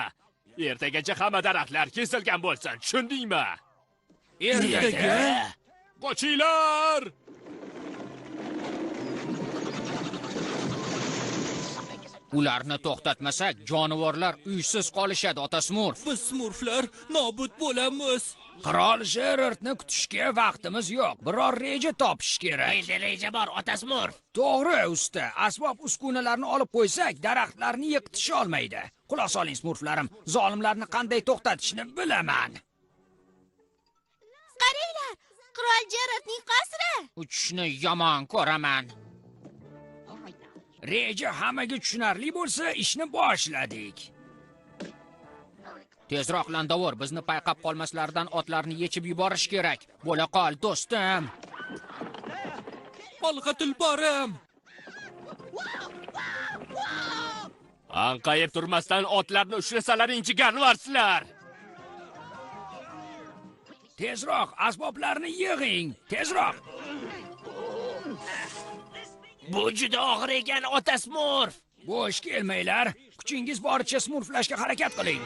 Ertagacha hamma daraxtlar kesilgan bo'lsin, tushundingmi? Ertaga Qochinglar! Ularni to'xtatmasak, jonivorlar uysiz qolishadi, ota Smurf. Biz Smurflar nobud bo'lamiz. qirol Jerardni kutishga vaqtimiz yo'q. Biror reja topish kerak. Endi reja bor, ota Smurf. To'g'ri, usta. Asbob uskunalarni olib qo'ysak, daraxtlarni yiqitisha olmaydi. Quloq soling, smurflarim. Zolimlarni qanday to'xtatishni bilaman. Qaranglar, qirol Jerardning qasri. Uchishni yomon ko'raman. Reja hammaga tushunarli bo'lsa, ishni boshladik. Tezroq landovor, bizni payqab qolmaslaridan otlarni yechib yuborish kerak. Bo'la qol, do'stim. Olg'a tulporim. Anqayib turmasdan otlarni ushlasalar jigarbandlar. Tezroq asboblarni yig'ing. Tezroq. Bu juda og'ir ekan, ota Smurf. Bo'sh kelmanglar. Kuchingiz boricha smurflashga harakat qiling.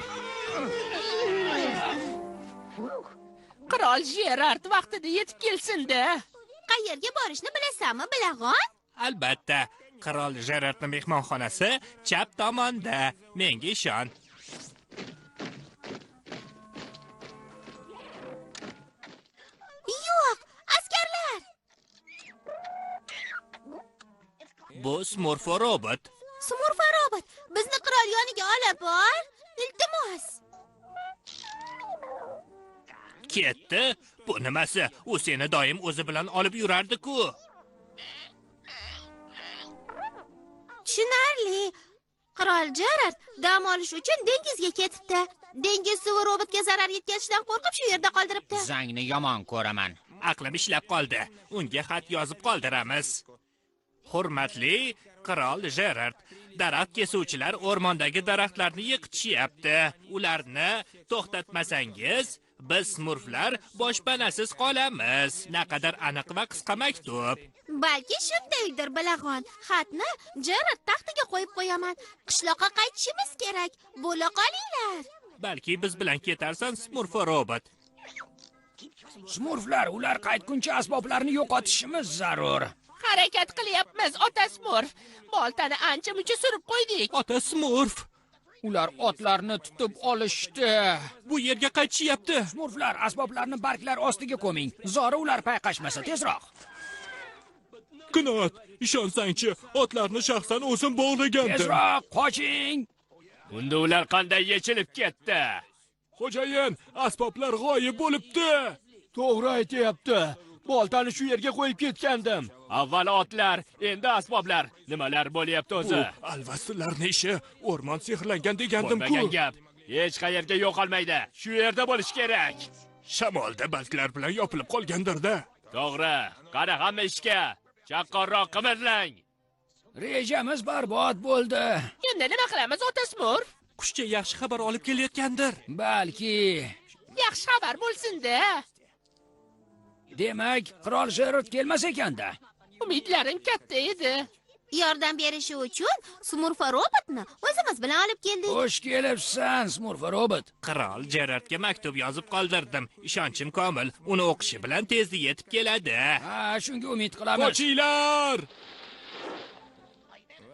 Qirol Jerard vaqtida yetib kelsin-da. Qayerga borishni bilasanmi, bilag'on? Albatta, qirol Jerardning mehmonxonasi chap tomonda. Menga ishon. Yo'q, askarlar. Bu Smurfo robot. Smurfa robot, bizni qirol yoniga olib bor. Iltimos. Ketdi. Bu nimasi? U seni doim o'zi bilan olib yurardi-ku. Tushunarli. Qirol Jerard dam olish uchun dengizga ketibdi. Dengiz suvi robotga zarar yetkazishdan qo'rqib shu yerda qoldiribdi. Zangni yomon ko'raman. Aqlim ishlab qoldi. Unga xat yozib qoldiramiz. Hurmatli qirol Jerard, daraxt kesuvchilar o'rmondagi daraxtlarni yiqitishyapti. Ularni to'xtatmasangiz, biz smurflar boshpanasiz qolamiz. Naqadar aniq va qisqa maktub. Balki shundaydir, bilag'on. Xatni Jerard taxtiga qo'yib qo'yaman. Qishloqqa qaytishimiz kerak. Bo'la qolinglar. Balki biz bilan ketarsan, Smurfo robot. Smurflar, ular qaytguncha asboblarni yo'qotishimiz zarur. Harakat qilyapmiz, ota Smurf. Boltani ancha-muncha surib qo'ydik. Ota Smurf, Ular otlarni tutib olishdi. bu yerga qaytishyapti. Smurflar, asboblarni barglar ostiga ko'ming. Zora ular payqashmasa tezroq. Qanot, ishonsangchi, otlarni shaxsan o'zim bog'lagandim. Tezroq qoching. Unda ular qanday yechilib ketdi? Xo'jayin, asboblar g'oyib bo'libdi. To'g'ri aytayapti. Boltani shu yerga qo'yib ketgandim. Avval otlar, endi asboblar. Nimalar bo'lyapti o'zi? Bu alvaslarning ishi o'rmon sehrlangan degandim-ku. Bo'lmagan gap. Hech qayerga yo'qolmaydi. Shu yerda bo'lish kerak. Shamolda barglar bilan yopilib qolgandir-da. To'g'ri. Qara hamma ishga. Chaqqonroq qimirlang. Rejamiz barbod bo'ldi. Endi nima qilamiz, ota Smurf? qushcha yaxshi xabar olib kelayotgandir. Balki. Yaxshi xabar bo'lsin-da. Demak, qirol Jerard kelmas ekanda. Umidlarim katta edi. Yordam berishi uchun Smurfa robotni o'zimiz bilan olib keldik. Xush kelibsan, Smurfa robot. Qirol Jerardga maktub yozib qoldirdim. Ishonchim komil, uni o'qishi bilan tezda yetib keladi. Ha, shunga umid qilamiz. Qochinglar!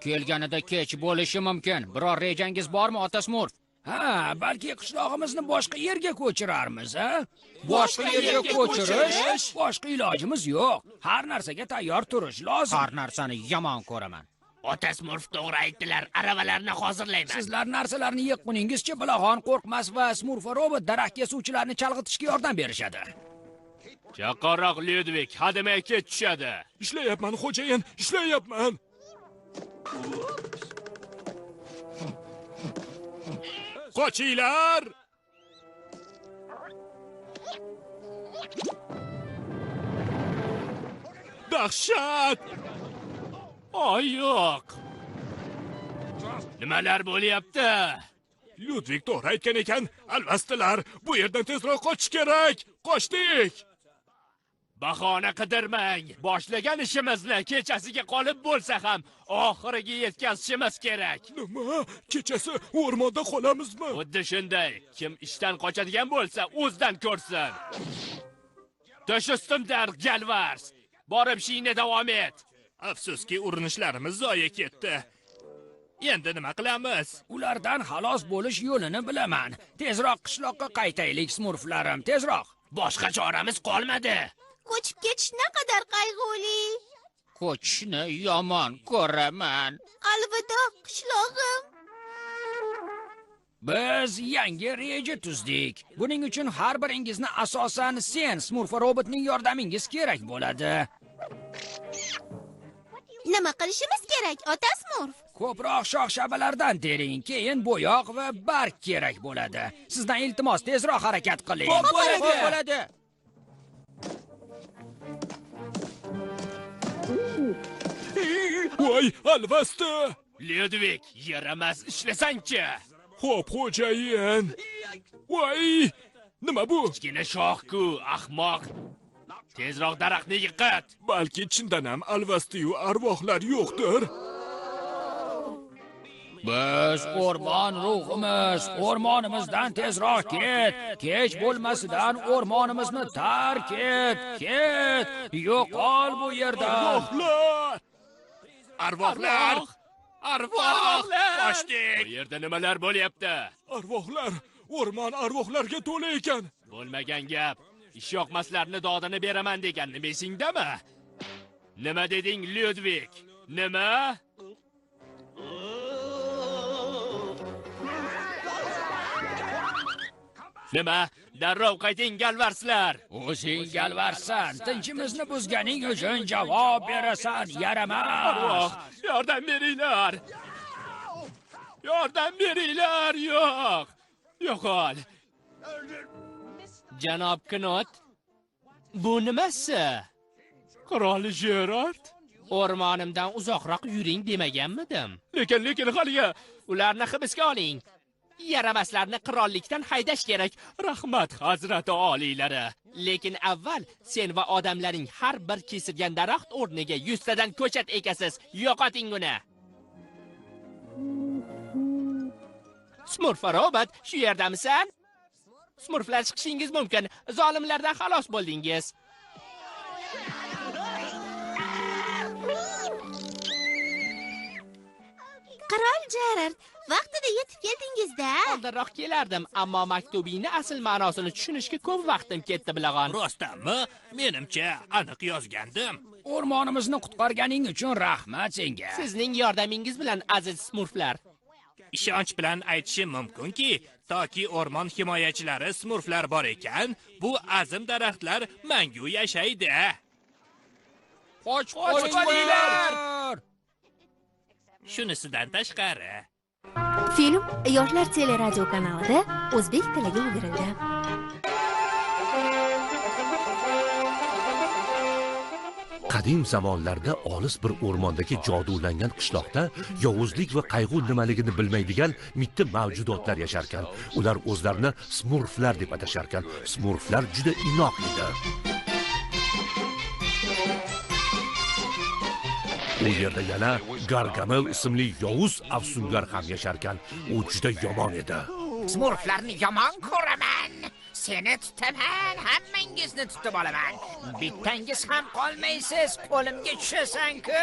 Kelganida kech bo'lishi mumkin. Biror rejangiz bormi, ota Smurf? Ha, balki qishlog'imizni boshqa yerga ko'chirarmiz, ha? Boshqa yerga ko'chirish? Boshqa ilojimiz yo'q. Har narsaga tayyor turish lozim. Har narsani yomon ko'raman. Ota Smurf to'g'ri aytdilar. Aravalarni hozirlayman. Sizlar narsalarni yiqquningizcha Bilahon qo'rqmas va Smurfa robot daraxtga suvchilarni chalg'itishga yordam berishadi. Chaqaroq Lyudvik hademay kech tushadi. Ishlayapman, xo'jayin, ishlayapman. Qochinglar! Dahshat! Oy yo'q. Nimalar bo'lyapti? Lyudvik to'g'ri aytgan ekan. Albastalar, bu yerdan tezroq qochish kerak. Qochdik. Bahona qidirmang. Boshlagan ishimizni kechasiga qolib bo'lsa ham oxiriga yetkazishimiz kerak. Nima? Kechasi o'rmonda qolamizmi? Xuddi shunday. Kim ishdan qochadigan bo'lsa, o'zidan ko'rsin. Tush ustimdan, Galvars. Borib ishingni davom et. Afsuski, urinishlarimiz zoya ketdi. Endi nima qilamiz? Ulardan xalos bo'lish yo'lini bilaman. Tezroq qishloqqa qaytaylik, Smurflarim, tezroq. Boshqa choramiz qolmadi. Ko'chib ketish naqadar qayg'uli. Ko'chishni yomon ko'raman. Alvido, qishlog'im. Biz yangi reja tuzdik. Buning uchun har biringizni asosan sen, Smurfa robotning yordamingiz kerak bo'ladi. Nima qilishimiz kerak, ota Smurf? Ko'proq shox-shabalardan tering, keyin bo'yoq va barg kerak bo'ladi. Sizdan iltimos, tezroq harakat qiling. Bo'ladi. Voy, alvasti! Lyudvik, yaramas ishlasang-chi. Xo'p, xo'jayin. Voy, nima bu? Kichkina shox-ku, ahmoq. Tezroq daraxtni yiqit. Balki chindan ham alvasti-yu arvohlar yo'qdir. Biz o'rmon ruhimiz, o'rmonimizdan tezroq ket. Kech bo'lmasidan o'rmonimizni tark et. Ket, yo'qol bu yerdan. Arvohlar! Arvoh! Qochdik. Bu yerda nimalar bo'lyapti? Arvohlar, o'rmon arvohlarga to'la ekan. Bo'lmagan gap. Ish yoqmaslarni dodini beraman deganni esingdami? Nima deding, Lyudvik? Nima? Nima? Darrov qayting, Galvarslar. O'zing Galvarsan, tinchimizni buzganing uchun javob berasan, yaramas. Yordam beringlar. Yordam beringlar, yo'q. Yo'qol. Janob Knot, bu nimasi? Qirol Jerard? O'rmonimdan uzoqroq yuring demaganmidim? Lekin haliga ularni hibsga oling. Yaramaslarni qirollikdan haydash kerak. Rahmat, hazrati oliylari. Lekin avval sen va odamlaring har bir kesilgan daraxt o'rniga 100 tadan ko'chat ekasiz. Yo'qoting uni. Smurfa robot, shu yerdamisan? Smurflar chiqishingiz mumkin. Zolimlardan xalos bo'ldingiz. Qirol Jerard, vaqtida yetib keldingiz-da. Oldinroq kelardim, ammo maktubingni asl ma'nosini tushunishga ko'p vaqtim ketdi, Bilag'on. Rostdanmi? Menimcha aniq yozgandim. O'rmonimizni qutqarganing uchun rahmat senga. Sizning yordamingiz bilan, aziz Smurflar. Ishonch bilan aytishim mumkinki, toki o'rmon himoyachilari Smurflar bor ekan, bu azim daraxtlar mangu yashaydi. Qochinglar! Shunisidan tashqari. Film Yoshlar teleradio kanalida o'zbek tiliga o'girildi. Qadim zamonlarda olis bir o'rmondagi jodulangan qishloqda yovuzlik va qayg'u nimaligini bilmaydigan mitti mavjudotlar yasharkan. Ular o'zlarini smurflar deb atasharkan. Smurflar juda inoq edi. U yerda yana Gargamel ismli yovuz afsungar ham yasharkan. U juda yomon edi. Smurflarni yomon ko'raman. Seni tutaman, hammangizni tutib olaman. Bittangiz ham qolmaysiz, qo'limga tushasan-ku.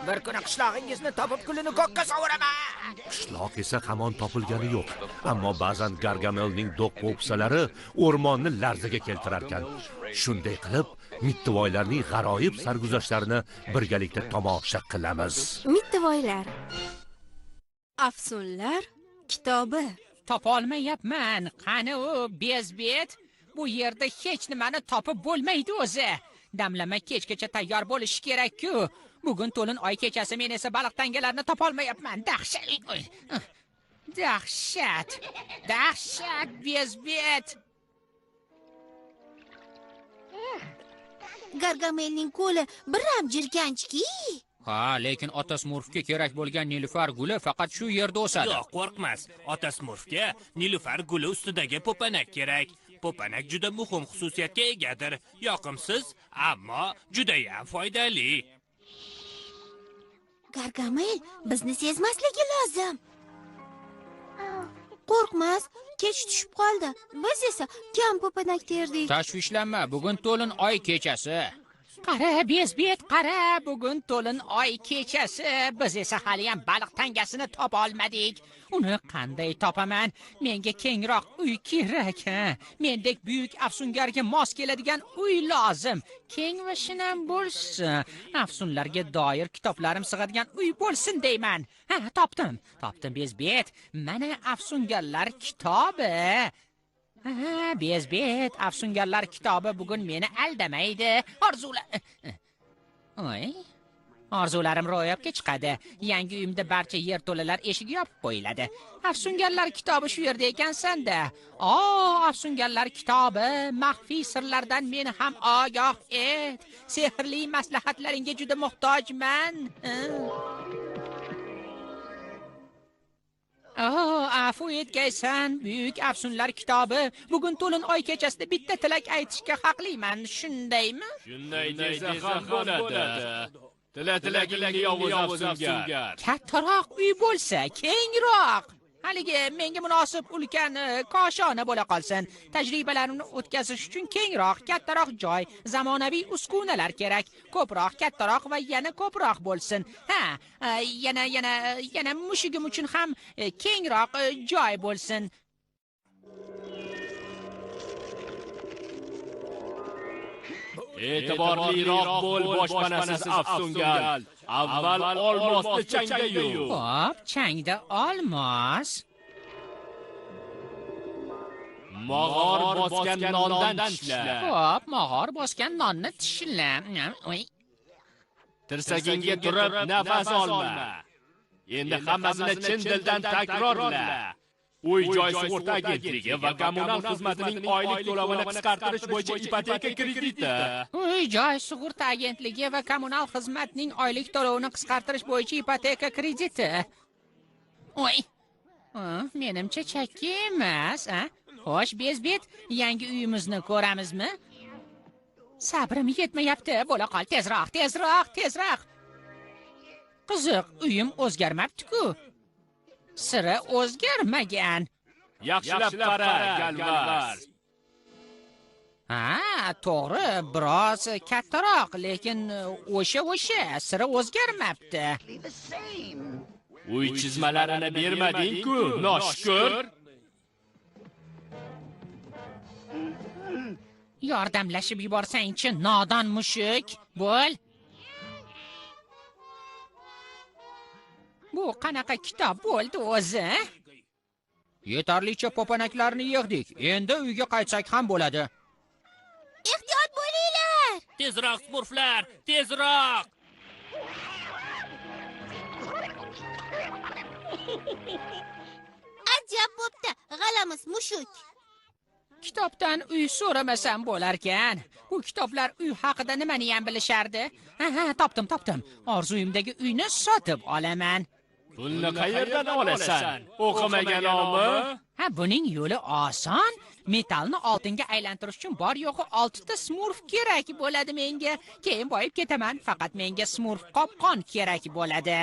Bir kuni qishlog'ingizni topib kulini ko'kka sovuraman. Qishloq esa hamon topilgani yo'q. Ammo ba'zan Gargamelning do'q-po'pisalari o'rmonni larzaga keltirarkan. Shunday qilib, mittivoylarning g'aroyib sarguzashtlarini birgalikda tomosha qilamiz. Mittivoylar. Afsunlar kitobi. Topolmayapman. Qani u bezbet? Bu yerda hech nimani topib bo'lmaydi o'zi. Damlama kechgacha tayyor bo'lish kerak-ku. Bugun to'lin oy kechasi, men esa baliq tangalarni topolmayapman. Dahshat. Dahshat. Dahshat bezbet. Gargamelning qo'li biram jirkanchki. Ha, lekin ota Smurfga kerak bo'lgan nilufar guli faqat shu yerda o'sadi. Yo'q, qo'rqmas. Ota Smurfga nilufar guli ustidagi po'panak kerak. Po'panak juda muhim xususiyatga egadir. Yoqimsiz, ammo juda ham foydali. Gargamel bizni sezmasligi lozim. Qo'rqmas, kech tushib qoldi. Biz esa kam po'panak terdik. Tashvishlanma, bugun to'lin oy kechasi. Qara bezbet, qara, bugun to'lin oy kechasi. Biz esa hali ham baliq tangasini topa olmadik. Uni qanday topaman? Menga kengroq uy kerak. Mendek buyuk afsungarga mos keladigan uy lozim. Keng va shinam bo'lsin. Afsunlarga doir kitoblarim sig'adigan uy bo'lsin deyman. Ha, topdim. Topdim bezbet. Mana afsungarlar kitobi. Bezbet, afsungarlar kitobi bugun meni aldamaydi. Orzularim ro'yobga chiqadi. Yangi uyimda barcha yerto'lalar eshigi yopib qo'yiladi. Afsungarlar kitobi shu yerda ekansan-da. Afsungarlar kitobi, maxfiy sirlardan meni ham ogoh et. Sehrli maslahatlaringga juda muhtojman. Afu etgaysan, buyuk afsunlar kitobi. Bugun to'lin oy kechasida bitta tilak aytishga haqliman, shundaymi? Shunday desa ham bo'ladi. Tilagingni yovuz afsungar. Kattaroq uy bo'lsa, kengroq. Haligi menga munosib ulkan koshona bo'la qolsin. Tajribalarimni o'tkazish uchun kengroq, kattaroq joy, zamonaviy uskunalar kerak. Ko'proq, kattaroq va yana ko'proq bo'lsin. Yana mushugim uchun ham kengroq joy bo'lsin. E'tiborliroq bo'l, boshpanasiz afsungar. Avval olmosni changga yuv. Hop, changda olmos. Mog'or bosgan nondan tishla. Hop, mog'or bosgan nonni tishla. Tirsagingga turib nafas olma. Endi hammasini chin dildan takrorla. Uy-joy sug'urta agentligi va kommunal xizmatining oylik to'lovini qisqartirish bo'yicha ipoteka krediti. Uy-joy sug'urta agentligi va kommunal xizmatning oylik to'lovini qisqartirish bo'yicha ipoteka krediti. Menimcha chakki emas, Xo'sh, bezbet, yangi uyimizni ko'ramizmi? Sabrim yetmayapti. Bo'la qol, tezroq. Qiziq, uyim o'zgarmabdi-ku. Sira o'zgarmagan. Yaxshilab qara, Galvars. To'g'ri, biroz kattaroq, lekin o'sha sira o'zgarmabdi. Uy chizmalarini bermading-ku, noshukur. Yordamlashib yuborsang-chi, nodon mushuk. Bo'l. Bu qanaqa kitob bo'ldi o'zi? Yetarlicha po'panaklarni yig'dik. Endi uyga qaytsak ham bo'ladi. Ehtiyot bo'linglar. Tezroq, smurflar, tezroq. Ajab bo'pti, g'alamis mushuk. Kitobdan uy so'ramasam bo'larkan. Bu kitoblar uy haqida nimani ham bilishardi? Ha, topdim. Orzuyimdagi uyni sotib olaman. Pulni qayerdan olasan? O'qimagan omi? Ha, buning yo'li oson. Metallni oltinga aylantirish uchun bor yo'g'i 6 ta smurf kerak bo'ladi menga. Keyin boyib ketaman. Faqat menga smurf qopqon kerak bo'ladi.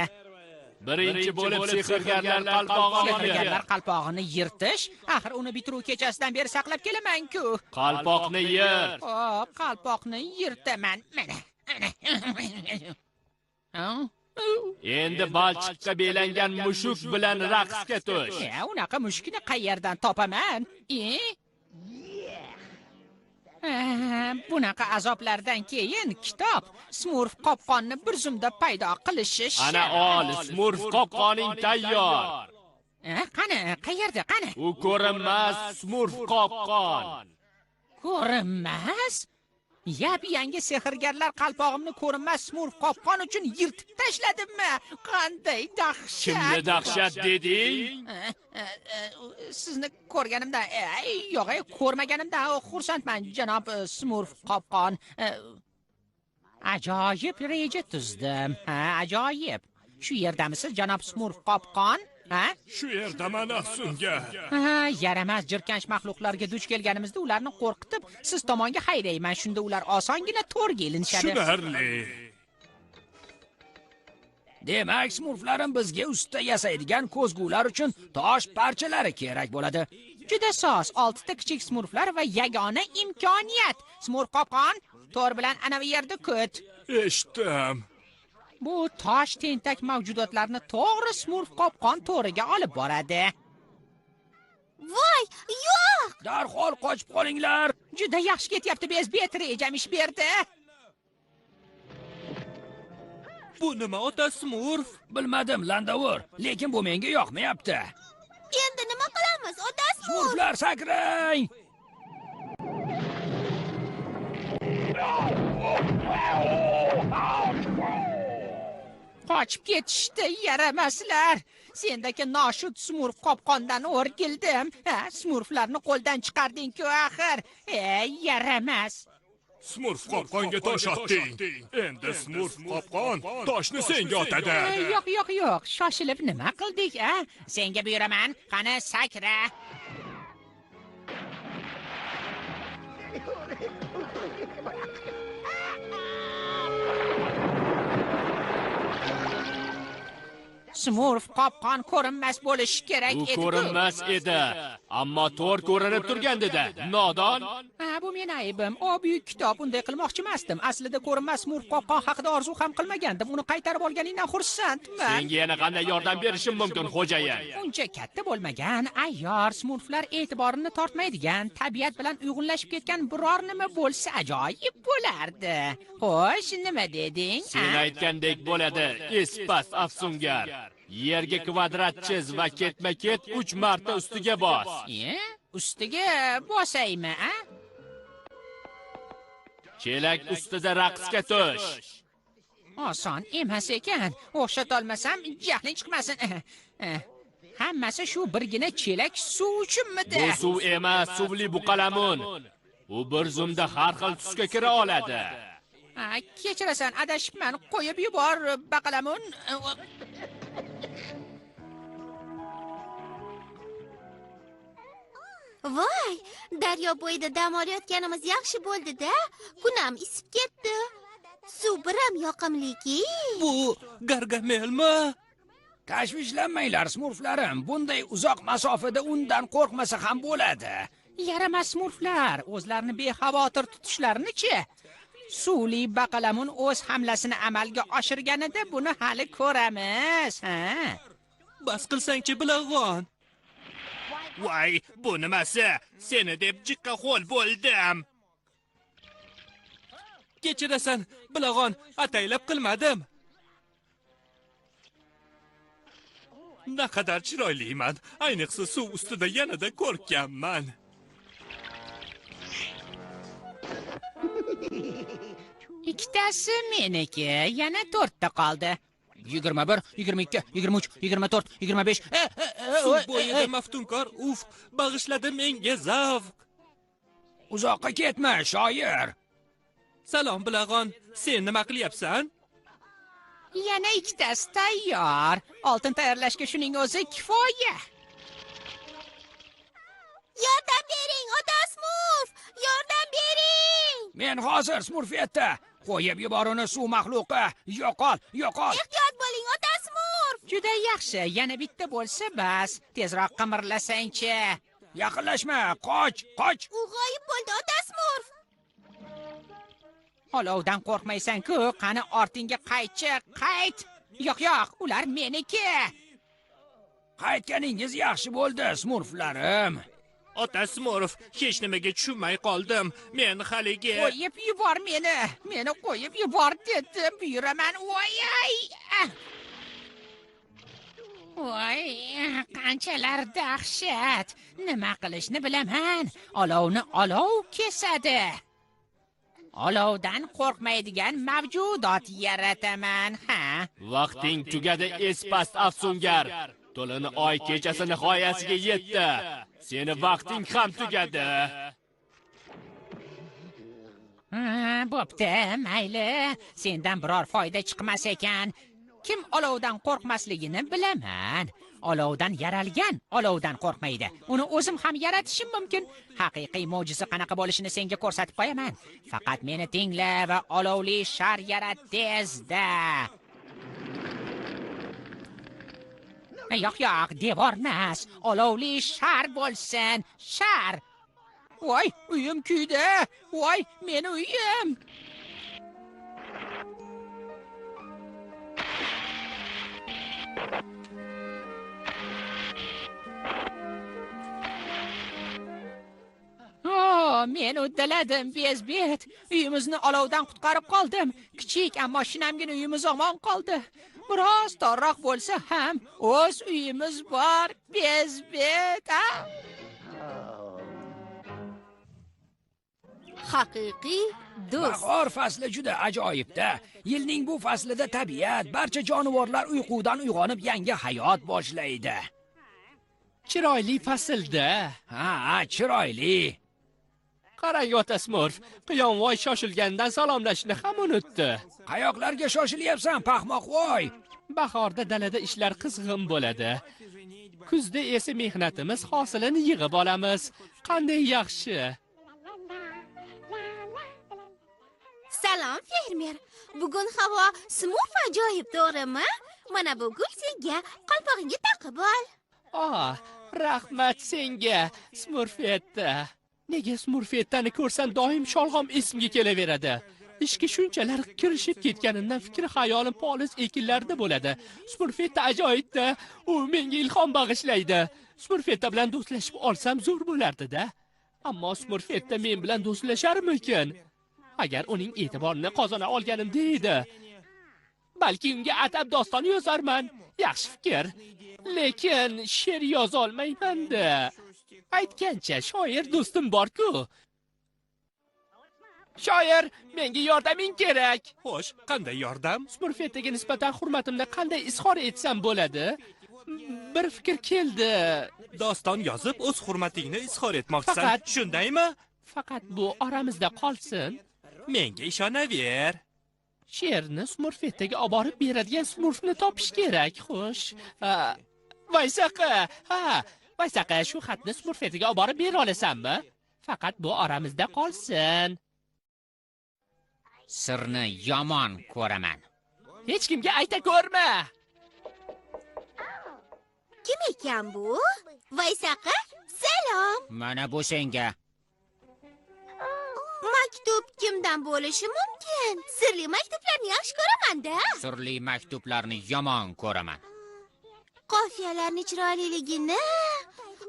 Birinchi bo'lib sehrgarlar qalpog'ini yirtish. Axir uni bitiruv kechasidan beri saqlab kelaman-ku. Qalpoqni yer. Xo'p, qalpoqni yirtaman. Mana. Endi balchiqqa belangan mushuk bilan raqsga tush. Unaqa mushukni qayerdan topaman? Bunaqa azoblardan keyin kitob smurf qopqonni bir zumda paydo qilishi shart. Ana ol, smurf qopqoning tayyor. Qani, qayerda, qani? U ko'rinmas smurf qopqon. Ko'rinmas? Yangi sehrgarlar qalpog'imni ko'rinmas smurf qopqon uchun yirtib tashladimmi? Qanday dahshat! Kimni dahshat deding? Sizni ko'rganimda, yo'q, ko'rmaganimda xursandman, janob smurf qopqon. Ajoyib reja tuzdim. Ajoyib. Shu yerdamisiz, janob smurf qopqon? Shu yerdaman Afsungar. Yaramas jirkanch maxluqlarga duch kelganimizda ularni qo'rqitib, siz tomonga haydayman. Shunda ular osongina to'rga ilinishadi. Tushunarli. Demak, smurflarim bizga usta yasaydigan ko'zgular uchun tosh parchalari kerak bo'ladi. Juda soz, 6 ta kichik smurflar va yagona imkoniyat. Smurf qopqon, to'r bilan ana bu yerda kut. Eshitdim. Bu tosh tentak mavjudotlarni to'g'ri smurf qopqon to'riga olib boradi. Voy, yo'q! Darhol qochib qolinglar. Juda yaxshi ketyapti, bezbet rejam ish berdi. Bu nima ota smurf? Bilmadim, Landavur, lekin bu menga yoqmayapti. Endi nima qilamiz, ota smurf? Smurflar sakrang! Qochib ketishdi, yaramaslar. Sendagi noshud smurf qopqondan o'rgildim. Smurflarni qo'ldan chiqarding-ku axir. Yaramas. Smurf qopqonga tosh otding. Endi smurf qopqon toshni senga otadi. Yo'q. Shoshilib nima qildik, Senga buyuraman. Qani sakra. Smurf qopqon ko'rinmas bo'lishi kerak edi. U ko'rinmas edi, ammo to'r ko'rinib turgandi-da. Nodon. Bu men aybim. O buyuk kitob, unday qilmoqchi emasdim. Aslida ko'rinmas smurf qopqon haqida orzu ham qilmagandim. Uni qaytarib olganingdan xursandman. Senga yana qanday yordam berishim mumkin, xo'jayin? Uncha katta bo'lmagan, ayyor smurflar e'tiborini tortmaydigan, tabiat bilan uyg'unlashib ketgan biror nima bo'lsa ajoyib bo'lardi. Xo'sh, nima deding? Sen aytgandek bo'ladi, espas Afsungar. Yerga kvadrat chiz va ketma-ket 3 marta ustiga bos. Ustiga bosaymi, Chelak ustida raqsga tush. Oson emas ekan. O'xshatolmasam jahling chiqmasin. Hammasi shu birgina chelak suv uchunmidi? Bu suv emas, suvli buqalamun. U bir zumda har xil tusga kira oladi. Kechirasan, adashibman. Qo'yib yubor, baqalamun. Voy, daryo bo'yida dam olayotganimiz yaxshi bo'ldi-da. Kunam isib ketdi. Suv biram yoqimliki. Bu Gargamelmi? Tashvishlanmanglar, smurflarim. Bunday uzoq masofada undan qo'rqmasa ham bo'ladi. Yaramas smurflar, o'zlarini bexavotir tutishlarini-chi? Suvli baqalamun o'z hamlasini amalga oshirganida buni hali ko'ramiz, Bas qilsang-chi, bilag'on. Voy, bu nimasi? Seni deb jiqqa qo'l bo'ldim. Kechirasan, bilag'on, ataylab qilmadim. Naqadar chiroyliman. Ayniqsa suv ustida yanada ko'rkamman. Ikkitasi meniki, yana 4 ta qoldi. 21, 22, 23, 24, 25. Suv bo'yida maftunkor bag'ishladi menga zavq. Uzoqqa ketma, shoir. Salom Bilag'on, sen nima qilyapsan? Yana ikkitasi tayyor. Oltin tayyorlashga shuning o'zi kifoya. Yordam bering, ota Smurf! Yordam bering! Men hozir Smurfetda. Qo'yib yubor uni suv maxluqi. Yo'qol, yo'qol. Ehtiyot bo'ling, ota Smurf! Juda yaxshi, yana bitta bo'lsa bas. Tezroq qimirlasang-chi. Yaqinlashma, qoch, qoch. U g'oyib bo'ldi, ota Smurf! Olovdan qo'rqmaysan-ku, qani ortingga qaytchi, qayt. Yo'q, ular meniki. Qaytganingiz yaxshi bo'ldi, Smurflarim. Ota Smurf, hech nimaga tushunmay qoldim. Men haligi... Qo'yib yubor meni. Meni qo'yib yubor dedim. Buyuraman. Voy, qanchalar dahshat. Nima qilishni bilaman. Olovni olov kesadi. Olovdan qo'rqmaydigan mavjudot yarataman, ha? Vaqting tugadi, espast afsungar. To'lini oy kechasi nihoyasiga yetdi. Seni vaqting ham tugadi. Bo'pti, mayli. Sendan biror foyda chiqmas ekan. Kim olovdan qo'rqmasligini bilaman. Olovdan yaralgan olovdan qo'rqmaydi. Uni o'zim ham yaratishim mumkin. Haqiqiy mo'jiza qanaqa bo'lishini senga ko'rsatib qo'yaman. Faqat meni tingla va olovli shar yarat tezda. Yo'q, devor emas. Olovli shar bo'lsin. Shar. Voy, uyim kuydi. Voy, meni uyim. Men uddaladim, bezbet. Uyimizni olovdan qutqarib qoldim. Kichik, ammo shinamgina uyimiz omon qoldi. Biroz torroq bo'lsa ham o'z uyimiz bor, bezbet. Haqiqiy do'st. Bahor fasli juda ajoyibda. Yilning bu faslida tabiat, barcha jonivorlar uyqudan uyg'onib yangi hayot boshlaydi. Chiroyli faslda. Ha, chiroyli. Qarang, ota Smurf, Quyonvoy shoshilgandan salomlashni ham unutdi. Qayoqlarga shoshilyapsan, paxmoqvoy? Bahorda dalada ishlar qizg'in bo'ladi. Kuzda esa mehnatimiz hosilini yig'ib olamiz. Qanday yaxshi. Salom, fermer. Bugun havo Smurf ajoyib, to'g'rimi? Mana bu gul senga, qalpog'ingga taqib ol. Rahmat senga, Smurfetta. Nega Smurfettani ko'rsam doim sholg'om esimga kelaveradi. Ishga shunchalar kirishib ketganimdan fikr-xayolim polis ekinlarda bo'ladi. Smurfetta ajoyibda, u menga ilhom bag'ishlaydi. Smurfetta bilan do'stlashib olsam zo'r bo'lardi-da. Ammo Smurfetta men bilan do'stlasharmikin? Agar uning e'tiborini qozona olganimda edi, balki unga atab doston yozarman. Yaxshi fikr. Lekin she'r yoza olmayman-da. Aytgancha, shoir do'stim bor-ku. Shoir, menga yordaming kerak. Xo'sh, qanday yordam? Smurfettaga nisbatan hurmatimni qanday izhor etsam bo'ladi? Bir fikr keldi. Doston yozib, o'z hurmatingni izhor etmoqchisan, shundaymi? Faqat bu oramizda qolsin. Menga ishonaver. She'rni Smurfettaga olib borib beradigan Smurfni topish kerak, xo'sh. Vaysaqa, Vaysaqa, shu xatni Smurfettaga olib borib bera olasanmi? Faqat bu oramizda qolsin. Sirni yomon ko'raman. Hech kimga ayta ko'rma. Kim ekan bu? Vaysaqa, salom. Mana bu senga. Maktub kimdan bo'lishi mumkin? Sirli maktublarni yaxshi ko'raman-da. Sirli maktublarni yomon ko'raman. Qofiyalarni chiroyliligini,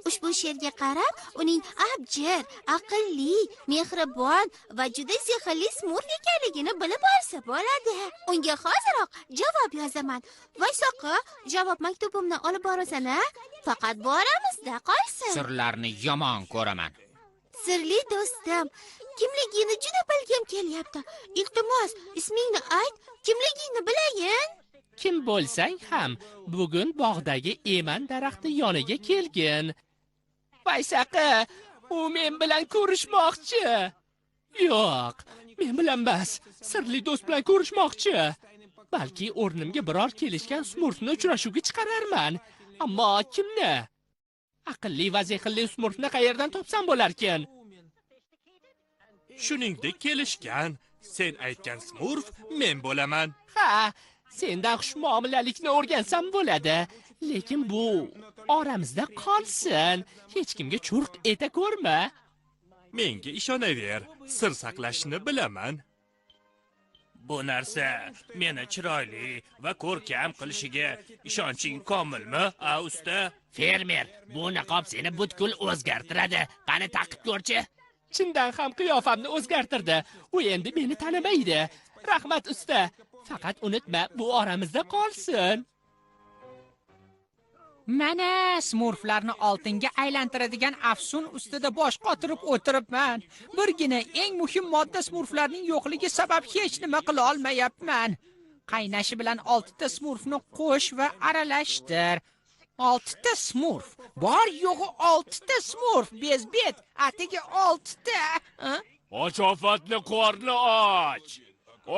ushbu she'rga qarab, uning abjir, aqlli, mehribon va juda sehrli Smurf ekanligini bilib olsa bo'ladi. Unga hoziroq javob yozaman. Vaysaqa, javob maktubimni olib borasan-a? Faqat boramizda qolsin. Sirlarni yomon ko'raman. Sirli do'stim, kimligingni juda bilgim kelyapti. Iltimos, ismingni ayt, kimligingni bilayin. Kim bo'lsang ham, bugun bog'dagi eman daraxti yoniga kelgin. Vaysaqa, u men bilan ko'rishmoqchi. Yo'q, men bilan emas, sirli do'st bilan ko'rishmoqchi. Balki o'rnimga biror kelishgan smurfni uchrashuvga chiqararman. Ammo kimni? Aqlli va zehnli smurfni qayerdan topsam bo'larkin? Shuningdek kelishgan. Sen aytgan smurf men bo'laman. Ha, sendan xushmuomalalikni o'rgansam bo'ladi. Lekin bu oramizda qolsin. Hech kimga churq eta ko'rma. Menga ishonaver, sir saqlashni bilaman. Bu narsa meni chiroyli va ko'rkam qilishiga ishonching komilmi, a usta? Fermer, bu niqob seni butkul o'zgartiradi. Qani taqib ko'rchi. Chindan ham qiyofamni o'zgartirdi. U endi meni tanimaydi. Rahmat usta. Faqat unutma, bu oramizda qolsin. Mana smurflarni oltinga aylantiradigan afsun ustida bosh qotirib o'tiribman. Birgina eng muhim modda smurflarning yo'qligi sabab hech nima qila olmayapman. Qaynashi bilan 6 ta smurfni qo'sh va aralashtir. 6 ta smurf. Bor yo'g'i 6 ta smurf. Bezbet, atigi 6 ta. Ochofatni qorni och.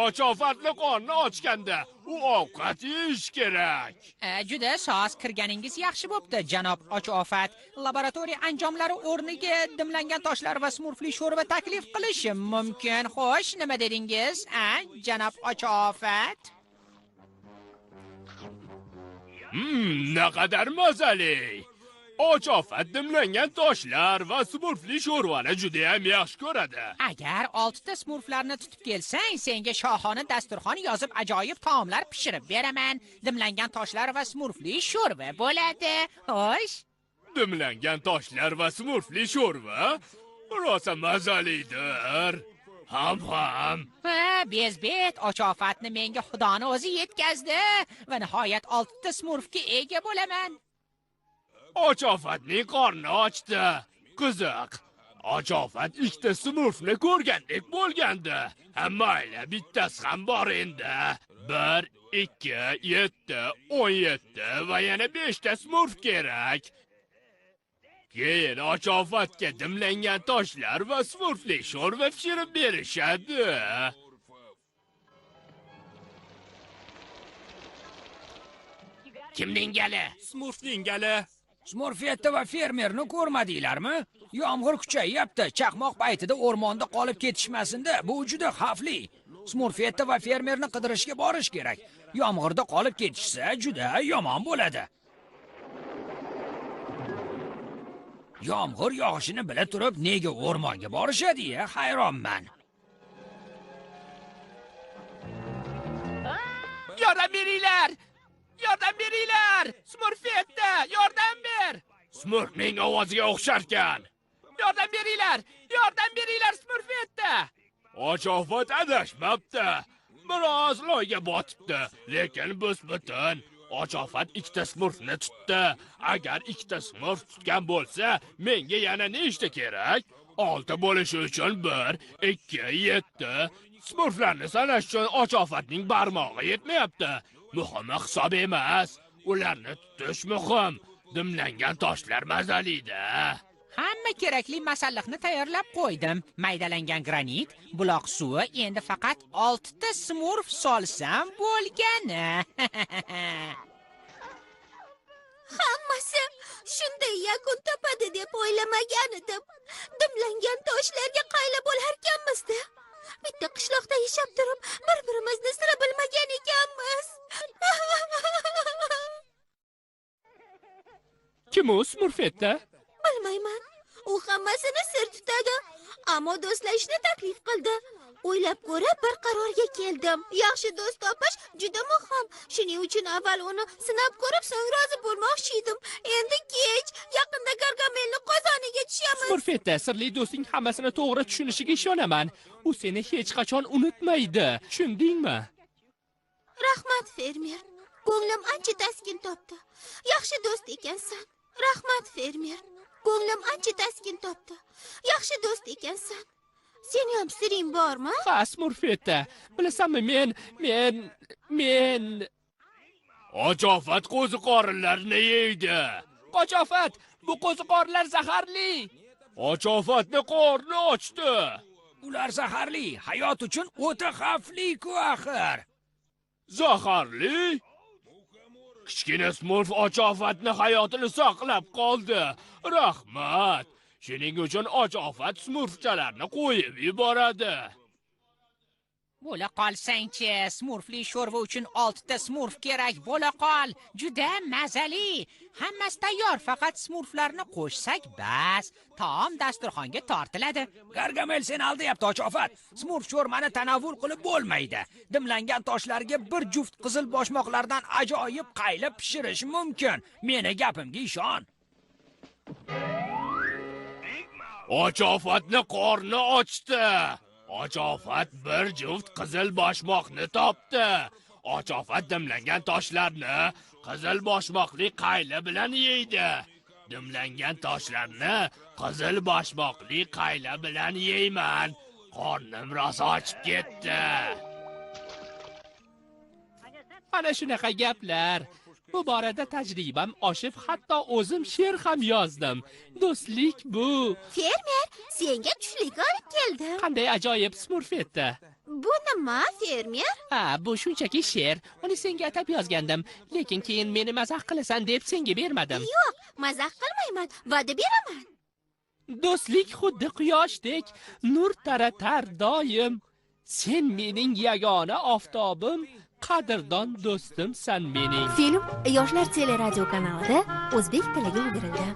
Ochofatni qorni ochganda u ovqat yeyish kerak. Juda soz kirganingiz yaxshi bo'pti, janob Ochofat. Laboratoriya anjomlari o'rniga dimlangan toshlar va smurfli sho'rva taklif qilishim mumkin. Xo'sh, nima dedingiz, janob Ochofat? Naqadar mazali. Ochofat dimlangan toshlar va smurfli sho'rvani juda ham yaxshi ko'radi. Agar 6 ta smurflarni tutib kelsang, senga shohona dasturxon yozib ajoyib taomlar pishirib beraman. Dimlangan toshlar va smurfli sho'rva bo'ladi. Xo'sh? Dimlangan toshlar va smurfli sho'rva rosa mazalidir. Ham. Bezbet, Ochofatni menga xudoni o'zi yetkazdi va nihoyat 6 ta smurfga ega bo'laman. Ochofatning qorni ochdi. Qiziq. Ochofat 2 ta smurfni ko'rgandek bo'lgandi. Mayli, bittasi ham bor endi. 1, 2, 7, 17 va yana 5 ta smurf kerak. Keyin Ochofatga dimlangan toshlar va smurfli sho'rva pishirib berishadi. Kimning gali? Smurfning gali. Smurfetta va fermerni ko'rmadinglarmi? Yomg'ir kuchayyapti. Chaqmoq paytida o'rmonda qolib ketishmasin-da. Bu juda xavfli. Smurfetta va fermerni qidirishga borish kerak. Yomg'irda qolib ketishsa juda yomon bo'ladi. Yomg'ir yog'ishini bila turib, nega o'rmonga borishadi-ya? Hayronman. Yordam beringlar! Yordam beringlar! Smurfetta, yordam ber! Smurfning ovoziga o'xsharkan. Yordam beringlar! Yordam beringlar, Smurfetta! Ochofat adashmabdi. Biroz loyga botibdi, lekin bus-butun. Ochofat 2 ta smurfni tutdi. Agar 2 ta smurf tutgan bo'lsa, menga yana nechta kerak? 6 bo'lishi uchun 1, 2, 7. Smurflarni sanash uchun Ochofatning barmog'i yetmayapti. Muhimi hisob emas, ularni tutish muhim. Dimlangan toshlar mazali-da. Hamma kerakli masalliqni tayyorlab qo'ydim. Maydalangan granit, buloq suvi, endi faqat 6 ta smurf solsam bo'lgani. Hammasi shunday yakun topadi deb o'ylamagan edim. Dimlangan toshlarga qayla bo'larkanmiz-da. Bitta qishloqda yashab turib, bir-birimizni sira bilmagan ekanmiz. Kim u Smurfetta? Bilmayman. U hammasini sir tutadi. Ammo do'stlashishni taklif qildi. O'ylab ko'rib bir qarorga keldim. Yaxshi do'st topish juda muhim. Shuning uchun avval uni sinab ko'rib, so'ng rozi bo'lmoqchi edim. Endi kech, yaqinda Gargamelni qozoniga tushamiz. Smurfetta, sirli do'sting hammasini to'g'ri tushunishiga ishonaman. U seni hech qachon unutmaydi. Tushundingmi? Rahmat, fermer. Ko'nglim ancha taskin topdi. Yaxshi do'st ekansan. Rahmat, fermer. Ko'nglim ancha taskin topdi. Yaxshi do'st ekansan. Seni ham siring bormi? Ha, Smurfetta. Bilasanmi, men Ochofat qo'ziqorinlarni yeydi. Qochofat, bu qo'ziqorlar zaharli. Ochofatni qorni ochdi. Ular zaharli, hayot uchun o'ta xavfli-ku axir. Zaharli? Kichkina Smurf ochofatni hayotini saqlab qoldi. Rahmat. Shuning uchun ochofat Smurfchalarni qo'yib yuboradi. Bo'la qolsang-chi, smurfli sho'rva uchun 6 ta smurf kerak. Bo'la qol. Juda mazali. Hammasi tayyor, faqat smurflarni qo'shsak bas. Taom dasturxonga tortiladi. Gargamel sen aldayapti ochofat. Smurf sho'rmani tanovvul qilib bo'lmaydi. Dimlangan toshlarga bir juft qizil boshmoqlardan ajoyib qaylab pishirish mumkin. Meni gapimga ishon. Ochofatni qorni ochdi. Ochofat bir juft qizil boshmoqni topdi. Ochofat dimlangan toshlarni qizil boshmoqli qayli bilan yeydi. Dimlangan toshlarni qizil boshmoqli qayli bilan yeyman. Qornim rosa ochib ketdi. Ana shunaqa gaplar. Bu borada tajribam oshib, hatto o'zim she'r ham yozdim. Do'stlik bu. Fermer, senga tushlik olib keldim. Qanday ajoyib Smurfetta. Bu nima, fermer? Ha, bu shunchaki she'r. Uni senga atab yozgandim, lekin keyin meni mazax qilasan deb senga bermadim. Yo'q, mazax qilmayman, va'da beraman. Do'stlik xuddi quyoshdek nur taratar doim. Sen mening yagona oftobim, qadrdon do'stimsan mening. Film Yoshlar teleradio kanalida o'zbek tiliga o'girildi.